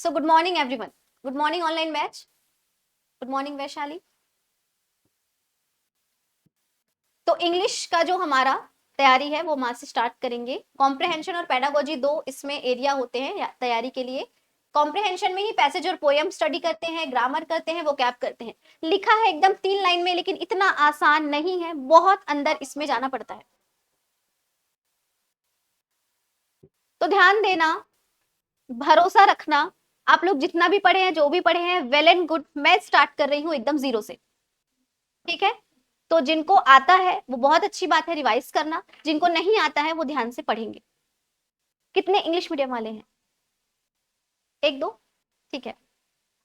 So good morning everyone. Good morning online batch. Good morning Vaishali. तो English का जो हमारा तैयारी है वो वहां से स्टार्ट करेंगे. कॉम्प्रिहेंशन और पेडागोजी दो इसमें एरिया होते हैं तैयारी के लिए. कॉम्प्रिहेंशन में ही पैसेज और पोयम स्टडी करते हैं, ग्रामर करते हैं, वोकैब करते हैं. लिखा है एकदम 3 लाइन में, लेकिन इतना आसान नहीं है, बहुत अंदर इसमें जाना पड़ता है. तो ध्यान देना, भरोसा रखना. आप लोग जितना भी पढ़े हैं, जो भी पढ़े हैं, वेल एंड गुड. मैं स्टार्ट कर रही हूँ एकदम जीरो से. ठीक है. तो जिनको आता है वो बहुत अच्छी बात है, रिवाइज करना. जिनको नहीं आता है वो ध्यान से पढ़ेंगे. कितने इंग्लिश मीडियम वाले हैं? एक दो. ठीक है.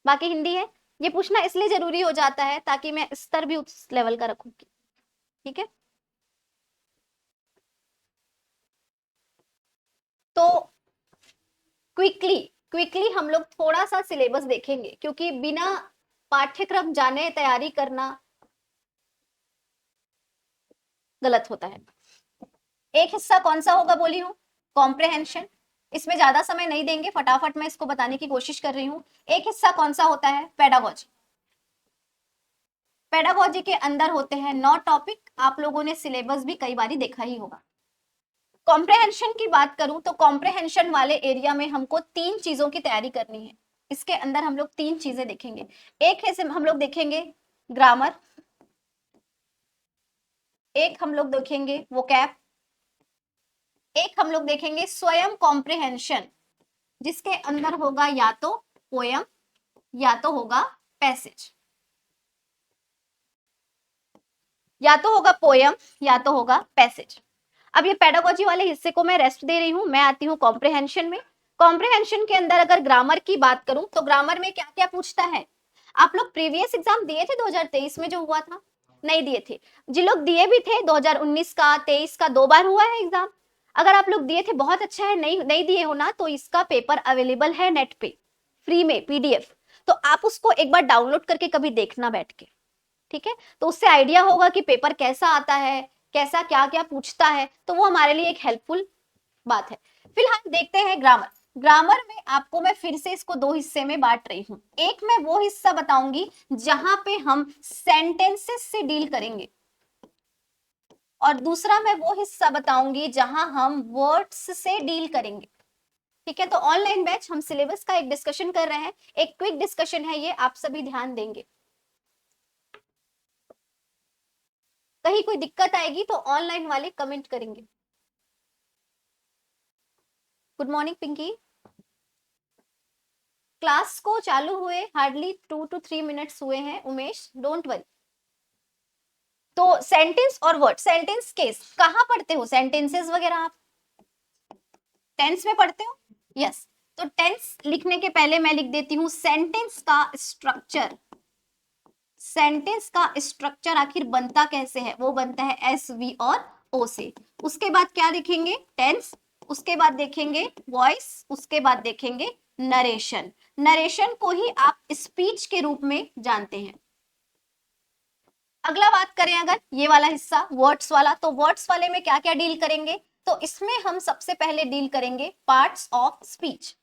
बाकी हिंदी है. ये पूछना इसलिए जरूरी हो जाता है ताकि मैं स्तर भी उस लेवल का रखूंगी. ठीक है. तो क्विकली क्विकली हम लोग थोड़ा सा सिलेबस देखेंगे, क्योंकि बिना पाठ्यक्रम जाने तैयारी करना गलत होता है. एक हिस्सा कौन सा होगा बोली हूँ? कॉम्प्रिहेंशन. इसमें ज्यादा समय नहीं देंगे, फटाफट मैं इसको बताने की कोशिश कर रही हूँ. एक हिस्सा कौन सा होता है? पेडागोजी. पेडागोजी के अंदर होते हैं 9 टॉपिक. आप लोगों ने सिलेबस भी कई बार देखा ही होगा. कॉम्प्रिहेंशन की बात करूं तो कॉम्प्रिहेंशन वाले एरिया में हमको 3 चीजों की तैयारी करनी है. इसके अंदर हम लोग 3 चीजें देखेंगे. एक है हम लोग देखेंगे ग्रामर, एक हम लोग देखेंगे वोकैब, एक हम लोग देखेंगे स्वयं कॉम्प्रिहेंशन, जिसके अंदर होगा या तो पोयम या तो होगा पैसेज. या तो होगा पोयम या तो होगा पैसेज. अब ये पेडागोजी वाले हिस्से को मैं रेस्ट दे रही हूं. मैं आती हूं कॉम्प्रिहेंशन में. कॉम्प्रिहेंशन के अंदर अगर ग्रामर की बात करूं तो ग्रामर में क्या क्या पूछता है? आप लोग प्रीवियस एग्जाम दिए थे 2023 में जो हुआ था? नहीं दिए थे. जिन लोग दिए भी थे 2019 का 23 का 2 बार हुआ है एग्जाम. अगर आप लोग दिए थे बहुत अच्छा है. नहीं दिए हो ना, तो इसका पेपर अवेलेबल है नेट पे फ्री में पीडीएफ. तो आप उसको एक बार डाउनलोड करके कभी देखना बैठ के. ठीक है. तो उससे आइडिया होगा कि पेपर कैसा आता है, कैसा क्या क्या पूछता है. तो वो हमारे लिए एक हेल्पफुल बात है. फिलहाल देखते हैं ग्रामर. ग्रामर में आपको मैं फिर से इसको 2 हिस्से में बांट रही हूं. एक मैं वो हिस्सा बताऊंगी जहां पे हम सेंटेंसेस से डील करेंगे, और दूसरा मैं वो हिस्सा बताऊंगी जहां हम वर्ड्स से डील करेंगे. ठीक है. तो ऑनलाइन बैच हम सिलेबस का एक डिस्कशन कर रहे हैं. एक क्विक डिस्कशन है ये, आप सभी ध्यान देंगे. कहीं कोई दिक्कत आएगी तो ऑनलाइन वाले कमेंट करेंगे. Good morning Pinky. क्लास को चालू हुए हार्डली 2 to 3 मिनट्स हुए हैं. Umesh, don't worry. तो सेंटेंस और वर्ड, सेंटेंस केस कहां पढ़ते हो? सेंटेंसेस वगैरह आप टेंस में पढ़ते हो? यस. तो टेंस लिखने के पहले मैं लिख देती हूं सेंटेंस का स्ट्रक्चर. सेंटेंस का स्ट्रक्चर आखिर बनता कैसे है? वो बनता है एस वी और ओ से. उसके बाद क्या देखेंगे? टेंस. उसके बाद देखेंगे वॉइस. उसके बाद देखेंगे नरेशन. नरेशन को ही आप स्पीच के रूप में जानते हैं. अगला बात करें अगर ये वाला हिस्सा वर्ड्स वाला, तो वर्ड्स वाले में क्या क्या डील करेंगे? तो इसमें हम सबसे पहले डील करेंगे parts of speech.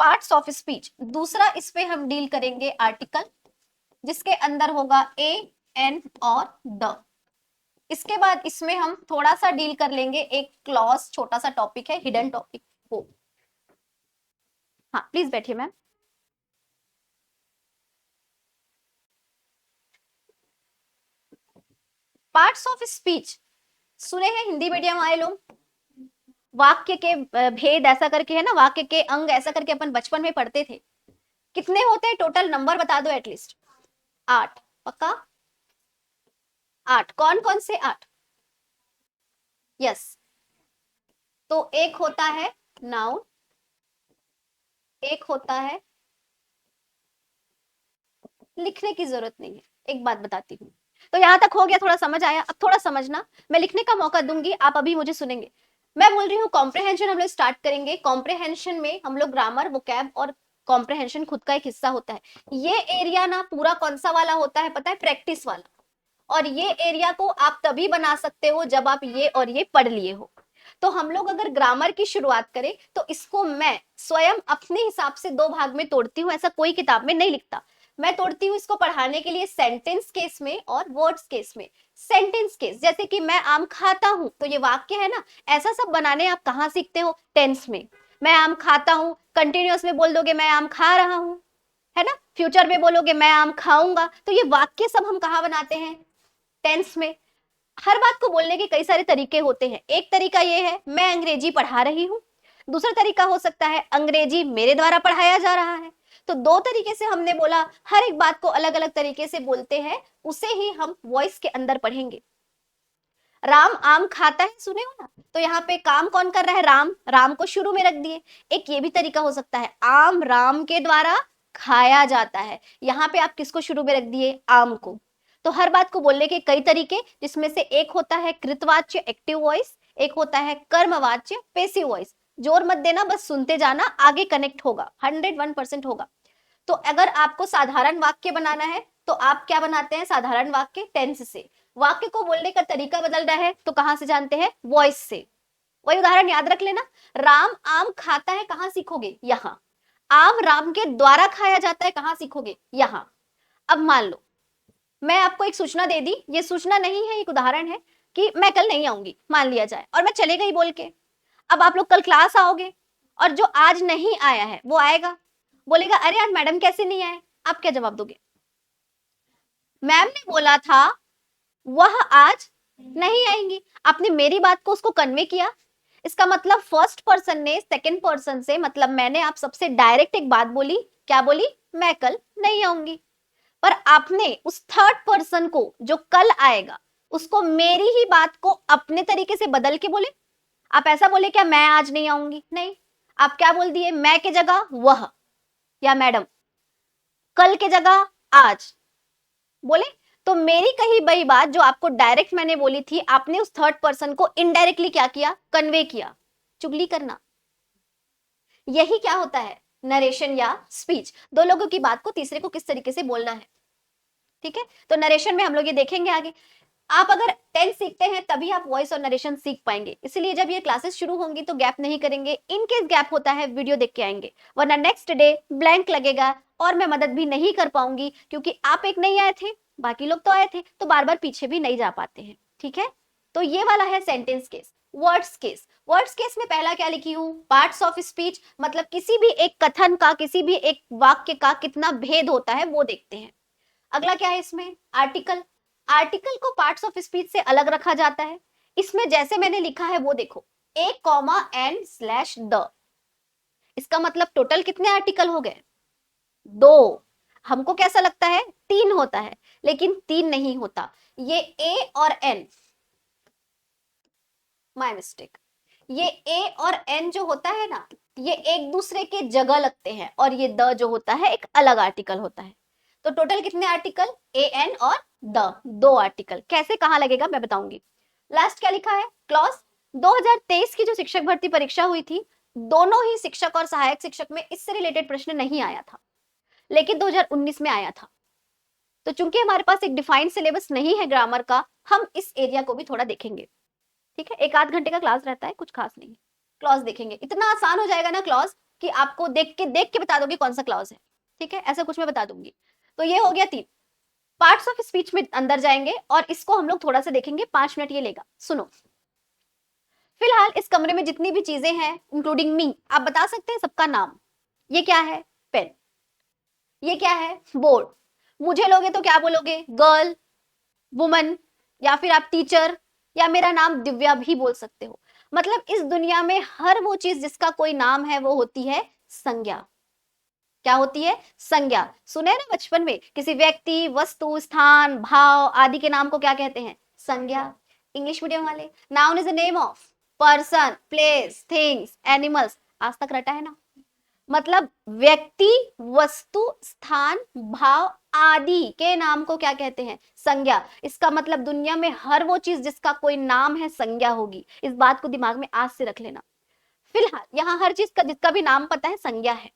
Parts of speech. दूसरा इस पे हम डील करेंगे आर्टिकल, जिसके अंदर होगा ए, एन और द. इसके बाद इसमें हम थोड़ा सा डील कर लेंगे एक क्लॉज, छोटा सा टॉपिक है, हिडन टॉपिक को. हाँ प्लीज बैठिए मैम. पार्ट्स ऑफ स्पीच सुने हैं हिंदी मीडियम वाले लोग? वाक्य के भेद ऐसा करके है ना, वाक्य के अंग ऐसा करके अपन बचपन में पढ़ते थे. कितने होते हैं टोटल? नंबर बता दो एटलीस्ट. 8. पक्का? 8. कौन कौन से 8? यस. तो एक होता है नाउन, एक होता है, लिखने की जरूरत नहीं है. एक बात बताती हूँ. तो यहां तक हो गया? थोड़ा समझ आया? अब थोड़ा समझना. मैं लिखने का मौका दूंगी, आप अभी मुझे सुनेंगे. मैं बोल रही हूँ कॉम्प्रिहेंशन हम लोग स्टार्ट करेंगे. कॉम्प्रिहेंशन में हम लोग ग्रामर, वोकैब और कॉम्प्रिहेंशन खुद का एक हिस्सा होता है. ये एरिया ना पूरा कौन सा वाला होता है पता है? प्रैक्टिस वाला. और ये एरिया को आप तभी बना सकते हो जब आप ये और ये पढ़ लिए हो. तो हम लोग अगर ग्रामर की शुरुआत करें तो इसको मैं स्वयं अपने हिसाब से दो भाग में तोड़ती हूँ, ऐसा कोई किताब में नहीं लिखता। मैं तोड़ती हूँ इसको पढ़ाने के लिए सेंटेंस केस में और वर्ड्स केस में। सेंटेंस केस जैसे कि मैं आम खाता हूं, तो ये वाक्य है ना, ऐसा सब बनाने आप कहाँ सीखते हो? टेंस में। मैं आम खाता हूं, कंटिन्यूअस में बोल दोगे मैं आम खा रहा हूं, है ना। फ्यूचर में बोलोगे मैं आम खाऊंगा, तो ये वाक्य सब हम कहाँ बनाते हैं? टेंस में। हर बात को बोलने के कई सारे तरीके होते हैं। एक तरीका ये है मैं अंग्रेजी पढ़ा रही हूँ, दूसरा तरीका हो सकता है अंग्रेजी मेरे द्वारा पढ़ाया जा रहा है। तो दो तरीके से हमने बोला, हर एक बात को अलग अलग तरीके से बोलते हैं, उसे ही हम वॉइस के अंदर पढ़ेंगे। राम आम खाता है, सुने हो ना, तो यहाँ पे काम कौन कर रहा है? राम। राम को शुरू में रख दिए। एक ये भी तरीका हो सकता है आम राम के द्वारा खाया जाता है, यहाँ पे आप किसको शुरू में रख दिए? आम को। तो हर बात को बोलने के कई तरीके, जिसमें से एक होता है कृतवाच्य एक्टिव वॉइस, एक होता है कर्मवाच्य पैसिव वॉइस। जोर मत देना, बस सुनते जाना, आगे कनेक्ट होगा, 101% होगा। तो अगर आपको साधारण वाक्य बनाना है तो आप क्या बनाते हैं? साधारण वाक्य टेंस से। वाक्य को बोलने का तरीका बदल रहा है तो कहां से जानते हैं? वॉइस से। वही उदाहरण याद रख लेना, राम आम खाता है, कहां सीखोगे? यहां। आम राम के द्वारा खाया जाता है, कहां सीखोगे? यहां। अब मान लो मैं आपको एक सूचना दे दी, ये सूचना नहीं है, एक उदाहरण है कि मैं कल नहीं आऊंगी, मान लिया जाए, और मैं चले गई बोल के। अब आप लोग कल क्लास आओगे और जो आज नहीं आया है वो आएगा, बोलेगा अरे आज मैडम कैसे नहीं आए? आप क्या जवाब दोगे? मैम ने बोला था वह आज नहीं आएंगी। आपने मेरी बात को उसको कन्वे किया। इसका मतलब फर्स्ट पर्सन ने सेकंड पर्सन से, मतलब मैंने आप सबसे डायरेक्ट एक बात बोली। क्या बोली? मैं कल नहीं आऊंगी। पर आपने उस थर्ड पर्सन को जो कल आएगा उसको मेरी ही बात को अपने तरीके से बदल के बोले। आप ऐसा बोले क्या मैं आज नहीं आऊंगी? नहीं, आप क्या बोल दिए? मैं के जगह वह या मैडम, कल के जगह आज बोले। तो मेरी कही गई बात जो आपको डायरेक्ट मैंने बोली थी, आपने उस थर्ड पर्सन को इनडायरेक्टली क्या किया? कन्वे किया। चुगली करना, यही क्या होता है? नरेशन या स्पीच। दो लोगों की बात को तीसरे को किस तरीके से बोलना है, ठीक है। तो नरेशन में हम लोग ये देखेंगे आगे। आप अगर टेंस सीखते हैं तभी आप वॉइस और नरेशन सीख पाएंगे, इसलिए जब ये क्लासेस शुरू होंगी तो गैप नहीं करेंगे। इन केस गैप होता है वीडियो देख के आएंगे, वरना नेक्स्ट डे ब्लैंक लगेगा और मैं मदद भी नहीं कर पाऊंगी, क्योंकि आप एक नहीं आए थे, बाकी लोग तो आए थे, तो बार बार पीछे भी नहीं जा पाते हैं, ठीक है। तो ये वाला है sentence case. Words case. Words case में पहला क्या लिखी हूं? पार्ट्स ऑफ स्पीच, मतलब किसी भी एक कथन का, किसी भी एक वाक्य का कितना भेद होता है वो देखते हैं। अगला क्या है इसमें? आर्टिकल। आर्टिकल को पार्ट्स ऑफ स्पीच से अलग रखा जाता है। इसमें जैसे मैंने लिखा है वो देखो, ए कॉमा एंड स्लैश द। इसका मतलब टोटल कितने आर्टिकल हो गए? दो। हमको कैसा लगता है? तीन होता है, लेकिन तीन नहीं होता। ये ए और एन, माय मिस्टेक, ये ए और एन जो होता है ना, ये एक दूसरे के जगह लगते हैं, और ये द जो होता है एक अलग आर्टिकल होता है। तो टोटल कितने आर्टिकल? ए एन और द, दो आर्टिकल। कैसे कहां लगेगा मैं बताऊंगी। लास्ट क्या लिखा है? क्लॉज। 2023 की जो शिक्षक भर्ती परीक्षा हुई थी, दोनों ही शिक्षक और सहायक शिक्षक में इससे रिलेटेड प्रश्न नहीं आया था, लेकिन 2019 में आया था। तो चूंकि हमारे पास एक डिफाइंड सिलेबस नहीं है ग्रामर का, हम इस एरिया को भी थोड़ा देखेंगे, ठीक है। एक आध घंटे का क्लास रहता है, कुछ खास नहीं। क्लॉज देखेंगे, इतना आसान हो जाएगा ना क्लॉज कि आपको देख के बता दोगे कौन सा क्लॉज है, ठीक है। ऐसा कुछ मैं बता दूंगी। तो ये हो गया तीन। पार्ट्स ऑफ स्पीच में अंदर जाएंगे और इसको हम लोग थोड़ा सा देखेंगे, 5 मिनट ये लेगा, सुनो। फिलहाल इस कमरे में जितनी भी चीजें हैं इंक्लूडिंग मी, आप बता सकते हैं सबका नाम? ये क्या है? पेन। ये क्या है? बोर्ड। मुझे लोगे तो क्या बोलोगे? गर्ल, वुमन, या फिर आप टीचर, या मेरा नाम दिव्या भी बोल सकते हो। मतलब इस दुनिया में हर वो चीज जिसका कोई नाम है वो होती है संज्ञा। क्या होती है? संज्ञा। सुने ना बचपन में, किसी व्यक्ति, वस्तु, स्थान, भाव आदि के नाम को क्या कहते हैं? संज्ञा। इंग्लिश मीडियम वाले, noun is a name of person, place, things, animals. आज तक रटा है ना। मतलब व्यक्ति, वस्तु, स्थान, भाव आदि के नाम को क्या कहते हैं? संज्ञा। इसका मतलब दुनिया में हर वो चीज जिसका कोई नाम है संज्ञा होगी। इस बात को दिमाग में आज से रख लेना। फिलहाल यहाँ हर चीज का जिसका भी नाम पता है संज्ञा है,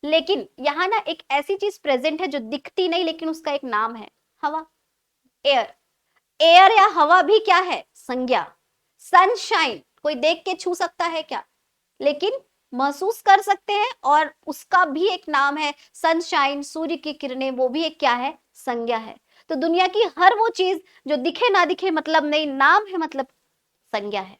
लेकिन यहाँ ना एक ऐसी चीज प्रेजेंट है जो दिखती नहीं लेकिन उसका एक नाम है, हवा, एयर। एयर या हवा भी क्या है? संज्ञा। सनशाइन कोई देख के छू सकता है क्या? लेकिन महसूस कर सकते हैं, और उसका भी एक नाम है सनशाइन, सूर्य की किरणें, वो भी एक क्या है? संज्ञा है। तो दुनिया की हर वो चीज जो दिखे ना दिखे मतलब नहीं, नाम है मतलब संज्ञा है।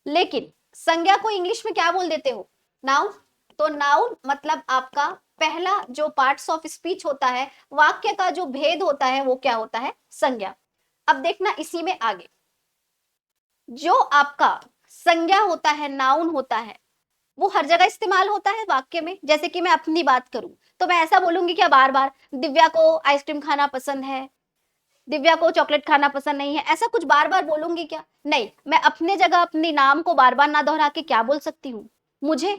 लेकिन संज्ञा को इंग्लिश में क्या बोल देते हो? नाउन। तो नाउन मतलब आपका पहला जो पार्ट्स ऑफ स्पीच होता है, वाक्य का जो भेद होता है, वो क्या होता है? संज्ञा। अब देखना इसी में आगे, जो आपका संज्ञा होता है, नाउन होता है, वो हर जगह इस्तेमाल होता है वाक्य में। जैसे कि मैं अपनी बात करूं तो मैं ऐसा बोलूंगी क्या बार बार, दिव्या को आइसक्रीम खाना पसंद है, दिव्या को चॉकलेट खाना पसंद नहीं है, ऐसा कुछ बार बार बोलूंगी क्या? नहीं, मैं अपने जगह अपने नाम को बार बार ना दोहरा के क्या बोल सकती हूँ? मुझे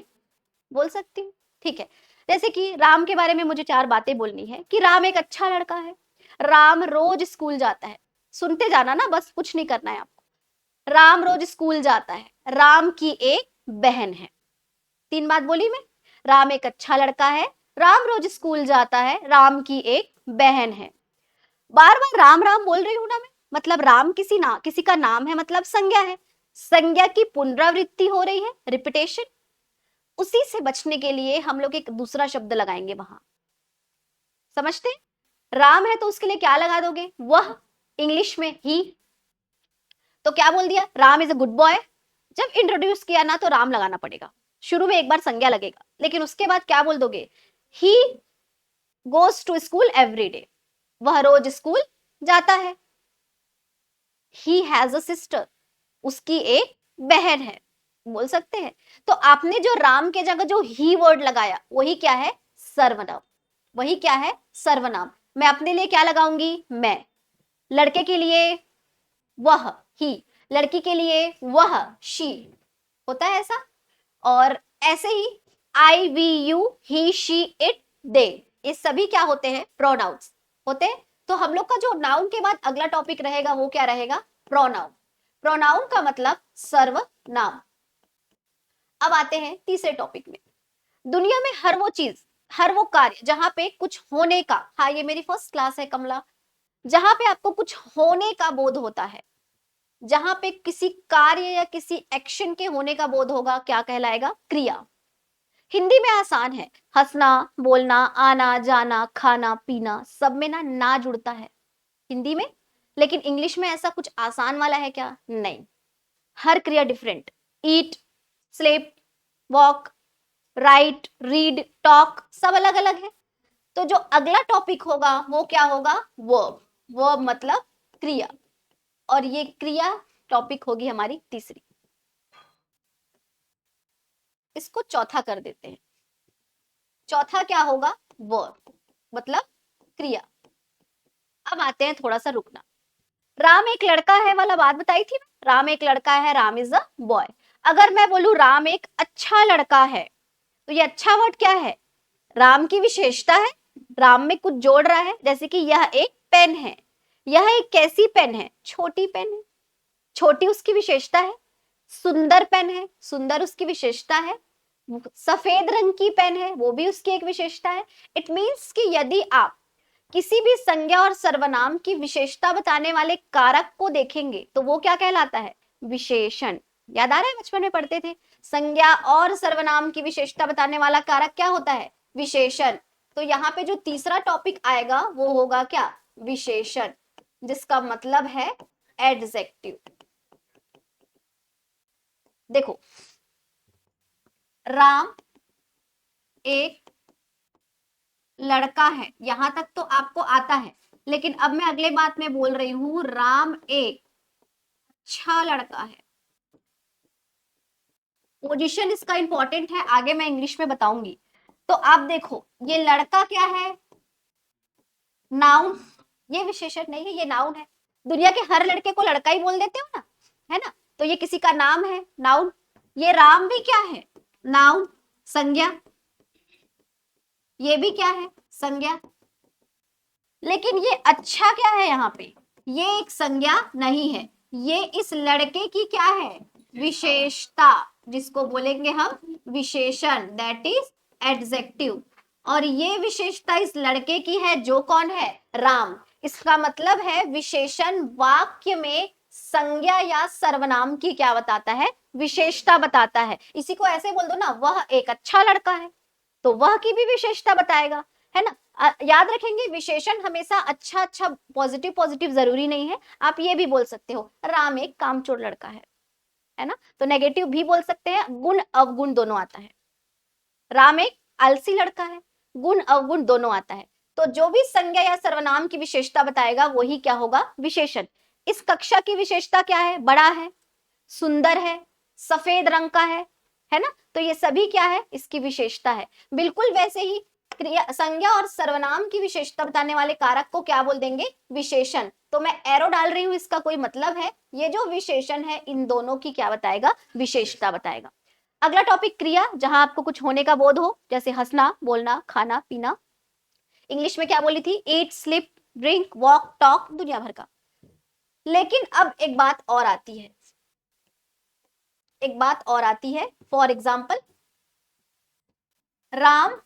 बोल सकती हूँ। ठीक है, जैसे कि राम के बारे में मुझे 4 बातें बोलनी है कि राम एक अच्छा लड़का है, राम रोज स्कूल जाता है। सुनते जाना ना, बस कुछ नहीं करना है आपको। राम रोज स्कूल जाता है, राम की एक बहन है। 3 बात बोली मैं। राम एक अच्छा लड़का है, राम रोज स्कूल जाता है, राम की एक बहन है। बार बार राम राम बोल रही हूं ना मैं, मतलब राम किसी का नाम है, मतलब संज्ञा है। संज्ञा की पुनरावृत्ति हो रही है, रिपीटेशन। उसी से बचने के लिए हम लोग एक दूसरा शब्द लगाएंगे वहां। समझते? राम है तो उसके लिए क्या लगा दोगे? वह, इंग्लिश में ही। तो क्या बोल दिया? Ram is a good boy. जब इंट्रोड्यूस किया ना तो राम लगाना पड़ेगा, शुरू में एक बार संज्ञा लगेगा, लेकिन उसके बाद क्या बोल दोगे? He goes to school every day, वह रोज स्कूल जाता है। ही हैज अ सिस्टर, उसकी एक बहन है, बोल सकते हैं। तो आपने जो राम के जगह जो ही वर्ड लगाया, वही क्या है? सर्वनाम। वही क्या है? सर्वनाम। मैं अपने लिए क्या लगाऊंगी? मैं। लड़के के लिए वह, ही। लड़की के लिए वह, शी। होता है ऐसा। और ऐसे ही I, we, you, he, she, it, they, ये सभी क्या होते हैं? प्रोनाउंस होते हैं। तो हम लोग का जो नाउन के बाद अगला टॉपिक रहेगा वो क्या रहेगा? प्रोनाउन। प्रोनाउन का मतलब सर्वनाम। अब आते हैं तीसरे टॉपिक में। दुनिया में हर वो चीज, हर वो कार्य जहां पे कुछ होने का, हाँ ये मेरी फर्स्ट क्लास है कमला, जहां पे आपको कुछ होने का बोध होता है, जहां पे किसी कार्य या किसी एक्शन के होने का बोध होगा, क्या कहलाएगा? क्रिया। हिंदी में आसान है, हंसना, बोलना, आना जाना, खाना पीना, सब में ना जुड़ता है हिंदी में। लेकिन इंग्लिश में ऐसा कुछ आसान वाला है क्या? नहीं। हर क्रिया different. Eat, sleep, walk, write, read, talk, सब अलग अलग है। तो जो अगला टॉपिक होगा वो क्या होगा? वर्ब। वर्ब मतलब क्रिया, और ये क्रिया टॉपिक होगी हमारी तीसरी। इसको चौथा कर देते हैं। चौथा क्या होगा? वर्ब मतलब क्रिया। अब आते हैं, थोड़ा सा रुकना। राम एक लड़का है वाला बात बताई थी मैं, राम एक लड़का है, राम इज अ बॉय। अगर मैं बोलूं राम एक अच्छा लड़का है, तो ये अच्छा वर्ड क्या है? राम की विशेषता है, राम में कुछ जोड़ रहा है। जैसे कि यह एक पेन है, यह एक कैसी पेन है? छोटी पेन है, छोटी उसकी विशेषता है। सुंदर पेन है, सुंदर उसकी विशेषता है। सफेद रंग की पेन है, वो भी उसकी एक विशेषता है। इट मीन्स कि यदि आप किसी भी संज्ञा और सर्वनाम की विशेषता बताने वाले कारक को देखेंगे तो वो क्या कहलाता है? विशेषण। याद आ रहा है, बचपन में पढ़ते थे, संज्ञा और सर्वनाम की विशेषता बताने वाला कारक क्या होता है? विशेषण। तो यहाँ पे जो तीसरा टॉपिक आएगा वो होगा क्या? विशेषण, जिसका मतलब है एडजेक्टिव। देखो, राम एक लड़का है, यहां तक तो आपको आता है। लेकिन अब मैं अगले बात में बोल रही हूं, राम एक अच्छा लड़का है। पोजीशन इसका इंपॉर्टेंट है, आगे मैं इंग्लिश में बताऊंगी। तो आप देखो, ये लड़का क्या है? नाउन। ये विशेषण नहीं है, ये नाउन है। दुनिया के हर लड़के को लड़का ही बोल देते हो ना, है ना? तो ये किसी का नाम है, नाउन। ये राम भी क्या है? नाउन, संज्ञा। ये भी क्या है? संज्ञा। लेकिन ये अच्छा क्या है यहाँ पे? ये एक संज्ञा नहीं है, ये इस लड़के की क्या है? विशेषता, जिसको बोलेंगे हम विशेषण, दैट इज एडजेक्टिव। और ये विशेषता इस लड़के की है, जो कौन है? राम। इसका मतलब है विशेषण वाक्य में संज्ञा या सर्वनाम की क्या बताता है? विशेषता बताता है। इसी को ऐसे बोल दो ना, वह एक अच्छा लड़का है, तो वह की भी विशेषता बताएगा, है ना। याद रखेंगे विशेषण हमेशा अच्छा अच्छा पॉजिटिव पॉजिटिव जरूरी नहीं है। आप ये भी बोल सकते हो राम एक कामचोर लड़का है ना, तो नेगेटिव भी बोल सकते हैं, गुण अवगुण दोनों आता है। राम एक आलसी लड़का है, गुण अवगुण दोनों आता है। तो जो भी संज्ञा या सर्वनाम की विशेषता बताएगा वही क्या होगा, विशेषण। इस कक्षा की विशेषता क्या है, बड़ा है, सुंदर है, सफेद रंग का है ना, तो ये सभी क्या है, इसकी विशेषता है। बिल्कुल वैसे ही क्रिया संज्ञा और सर्वनाम की विशेषता बताने वाले कारक को क्या बोल देंगे, विशेषण। तो मैं एरो डाल रही हूं, इसका कोई मतलब है, ये जो विशेषण है इन दोनों की क्या बताएगा, विशेषता बताएगा। अगला टॉपिक क्रिया, जहां आपको कुछ होने का बोध हो, जैसे हंसना, बोलना, खाना पीना। इंग्लिश में क्या बोली थी, eat sleep drink walk talk, दुनिया भर का। लेकिन अब एक बात और आती है, एक बात और आती है। For example, Ram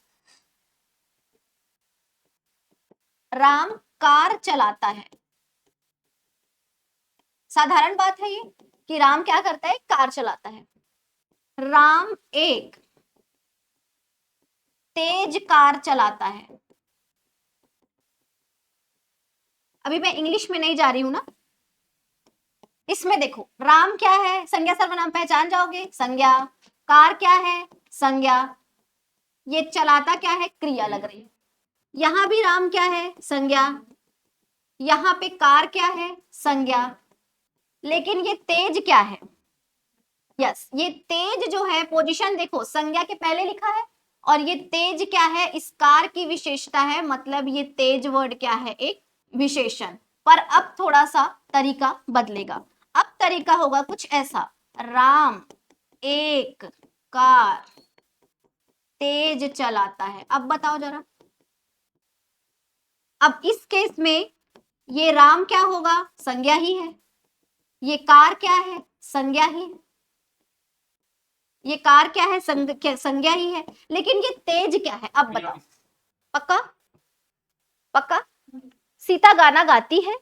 Ram car चलाता है। साधारण बात है ये कि राम क्या करता है, कार चलाता है। राम एक तेज कार चलाता है। अभी मैं इंग्लिश में नहीं जा रही हूं ना, इसमें देखो राम क्या है, संज्ञा सर्वनाम पहचान जाओगे, संज्ञा। कार क्या है, संज्ञा। ये चलाता क्या है, क्रिया लग रही है। यहां भी राम क्या है, संज्ञा। यहां पे कार क्या है, संज्ञा। लेकिन ये तेज क्या है, यस ये तेज जो है, पोजीशन देखो संज्ञा के पहले लिखा है, और ये तेज क्या है, इस कार की विशेषता है, मतलब ये तेज वर्ड क्या है, एक विशेषण। पर अब थोड़ा सा तरीका बदलेगा। अब तरीका होगा कुछ ऐसा, राम एक कार तेज चलाता है। अब बताओ जरा, अब इस केस में ये राम क्या होगा, संज्ञा ही है, ये कार क्या है, संज्ञा ही है, ये कार क्या है, संज्ञा ही है। लेकिन ये तेज क्या है, अब बताओ। पक्का पक्का, सीता गाना गाती है,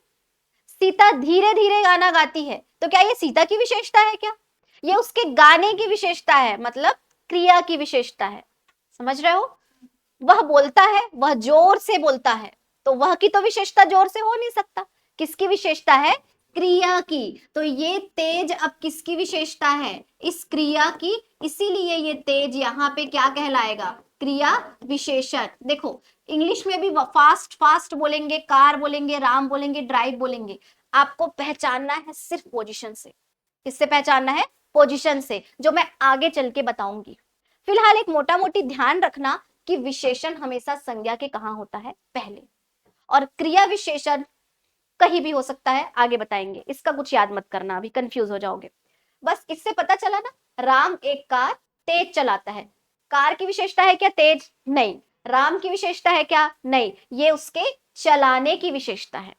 सीता धीरे धीरे गाना गाती है, तो क्या ये सीता की विशेषता है क्या, ये उसके गाने की विशेषता है, मतलब क्रिया की विशेषता है। समझ रहे हो, वह बोलता है, वह जोर से बोलता है, तो वह की तो विशेषता जोर से हो नहीं सकता, किसकी विशेषता है, क्रिया की। तो ये तेज अब किसकी विशेषता है, इस क्रिया की, इसीलिए ये तेज यहाँ पे क्या कहलाएगा, क्रिया विशेषण। देखो इंग्लिश में भी फास्ट फास्ट बोलेंगे, कार बोलेंगे, राम बोलेंगे, ड्राइव बोलेंगे, आपको पहचानना है सिर्फ पोजीशन से। किससे पहचानना है, पोजीशन से, जो मैं आगे चल के बताऊंगी। फिलहाल एक मोटा मोटी ध्यान रखना कि विशेषण हमेशा संज्ञा के कहां होता है, पहले, और क्रिया विशेषण कहीं भी हो सकता है, आगे बताएंगे। इसका कुछ याद मत करना, अभी कंफ्यूज हो जाओगे। बस इससे पता चला ना, राम एक कार तेज चलाता है। कार की विशेषता है क्या, तेज नहीं। राम की विशेषता है क्या, नहीं, ये उसके चलाने की विशेषता है,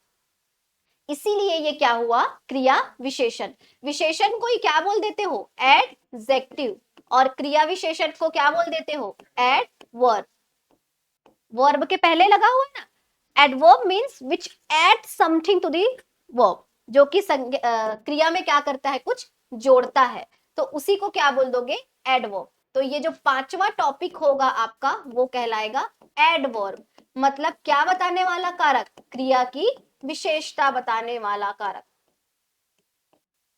इसीलिए ये क्या हुआ, क्रिया विशेषण। विशेषण को ही क्या बोल देते हो, एडजेक्टिव, और क्रिया विशेषण को क्या बोल देते हो, एडवर्ब। वर्ब के पहले लगा हुआ है ना, adverb means which add something to the verb, जो कि क्रिया में क्या करता है, कुछ जोड़ता है, तो उसी को क्या बोल दोगे, एडवर्ब। तो ये जो पांचवा टॉपिक होगा आपका वो कहलाएगा एडवर्ब, मतलब क्या बताने वाला कारक, क्रिया की विशेषता बताने वाला कारक।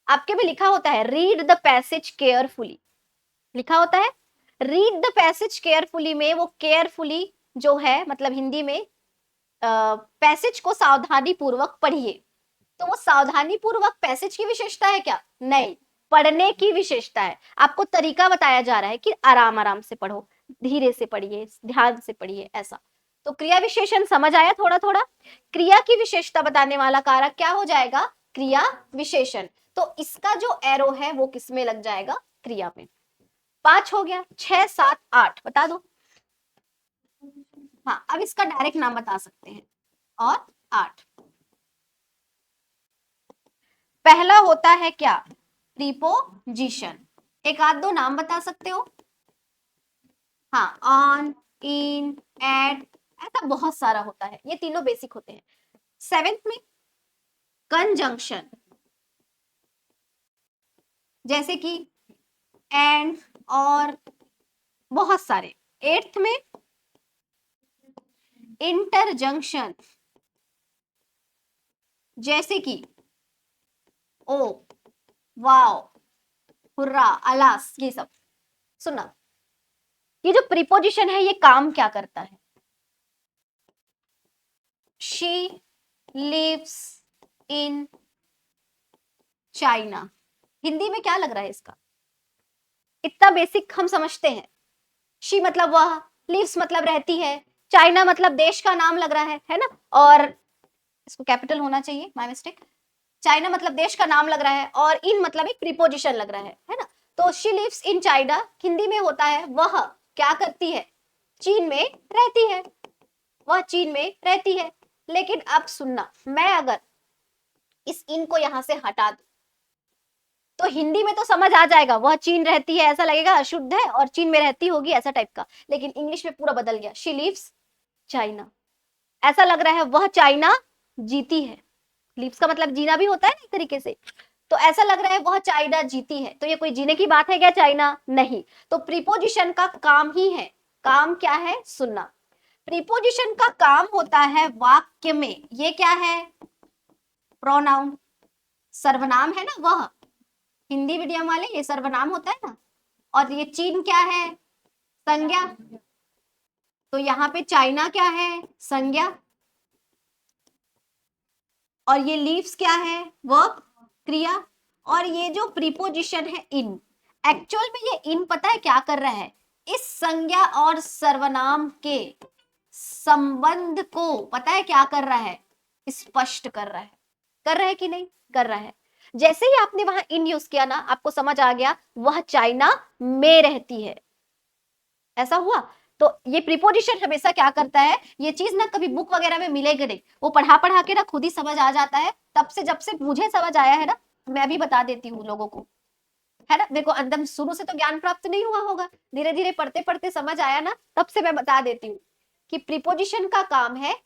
आपके भी लिखा होता है रीड द पैसेज केयरफुली, लिखा होता है रीड द पैसेज केयरफुली, में वो केयरफुली जो है, मतलब हिंदी में पैसेज को सावधानी पूर्वक पढ़िए, तो वो सावधानी पूर्वक पैसेज की विशेषता है क्या, नहीं, पढ़ने की विशेषता है। आपको तरीका बताया जा रहा है कि आराम आराम से पढ़ो, धीरे से पढ़िए, ध्यान से पढ़िए, ऐसा। तो क्रिया विशेषण समझ आया थोड़ा थोड़ा। क्रिया की विशेषता बताने वाला कारक क्या हो जाएगा, क्रिया विशेषण। तो इसका जो एरो है वो किसमें लग जाएगा, क्रिया में। 5 हो गया, 6 7 8 बता दो। हाँ, अब इसका डायरेक्ट नाम बता सकते हैं, और 8। पहला होता है क्या, प्रीपोजिशन। एक आध दो नाम बता सकते हो, हाँ, ऑन, इन, एट, ऐसा बहुत सारा होता है, ये तीनों बेसिक होते हैं। 7th में कंजंक्शन, जैसे कि एंड और बहुत सारे। 8th में इंटरजंक्शन, जैसे कि ओ, वाओ, हुर्रा, अलास, ये सब। सुना, ये जो प्रीपोजिशन है ये काम क्या करता है? She lives in China. Hindi में क्या लग रहा है इसका? इतना बेसिक हम समझते हैं। शी मतलब वह, लिव्स मतलब रहती है, चाइना मतलब देश का नाम लग रहा है ना? और इसको कैपिटल होना चाहिए, माय मिस्टेक। चाइना मतलब देश का नाम लग रहा है और इन मतलब एक प्रीपोजिशन लग रहा है ना? तो she lives in China Hindi में होता है वह क्या करती है, चीन में रहती है, वह चीन में रहती है। लेकिन अब सुनना, मैं अगर इस इन को यहां से हटा दूं तो हिंदी में तो समझ आ जाएगा, वह चीन रहती है, ऐसा लगेगा अशुद्ध है और चीन में रहती होगी ऐसा टाइप का। लेकिन इंग्लिश में पूरा बदल गया, शी लिव्स चाइना, ऐसा लग रहा है वह चाइना जीती है। लिव्स का मतलब जीना भी होता है ना एक तरीके से, तो ऐसा लग रहा है वह चाइना जीती है। तो ये कोई जीने की बात है क्या चाइना? नहीं। तो प्रीपोजिशन का काम ही है, काम क्या है सुनना, प्रीपोजिशन का काम होता है वाक्य में, ये क्या है, प्रोनाउन, सर्वनाम है ना वह, हिंदी मीडियम वाले ये सर्वनाम होता है ना, और ये चीन क्या है, संज्ञा। तो यहाँ पे चाइना क्या है, संज्ञा, और ये लीव्स क्या है, वर्ब, क्रिया। और ये जो प्रीपोजिशन है इन, एक्चुअल में ये इन पता है क्या कर रहा है, इस संज्ञा और सर्वनाम के संबंध को पता है क्या कर रहा है, स्पष्ट कर रहा है। कर रहा है कि नहीं कर रहा है? जैसे ही आपने वहां इन यूज किया ना, आपको समझ आ गया वह चाइना में रहती है, ऐसा हुआ। तो ये प्रीपोजिशन हमेशा क्या करता है, ये चीज ना कभी बुक वगैरह में मिलेगी नहीं, वो पढ़ा पढ़ा के ना खुद ही समझ आ जाता है। तब से जब से मुझे समझ आया है ना, मैं भी बता देती हूँ लोगों को, है ना? देखो अंदर शुरू से तो ज्ञान प्राप्त नहीं हुआ होगा, धीरे धीरे पढ़ते पढ़ते समझ आया ना, तब से मैं बता देती हूँ कि प्रीपोजिशन का काम है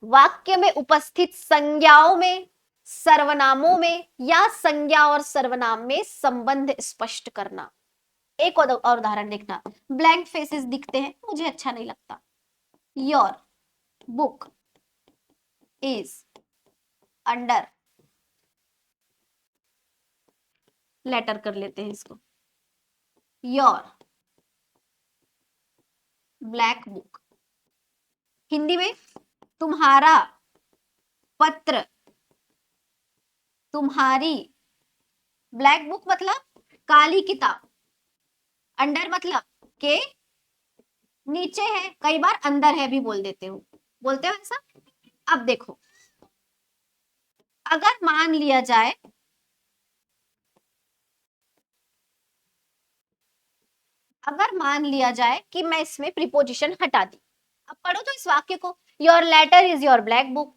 वाक्य में उपस्थित संज्ञाओं में, सर्वनामों में या संज्ञा और सर्वनाम में संबंध स्पष्ट करना। एक और उदाहरण देखना, ब्लैंक फेसेस दिखते हैं, मुझे अच्छा नहीं लगता। Your book is under, later कर लेते हैं इसको, योर ब्लैक बुक। हिंदी में तुम्हारा पत्र, तुम्हारी, ब्लैक बुक मतलब काली किताब, अंडर मतलब के नीचे है, कई बार अंदर है भी बोल देते हो, बोलते हो ऐसा। अब देखो, अगर मान लिया जाए, अगर मान लिया जाए कि मैं इसमें प्रीपोजिशन हटा दी, अब पढ़ो तो इस वाक्य को, your letter is your black book,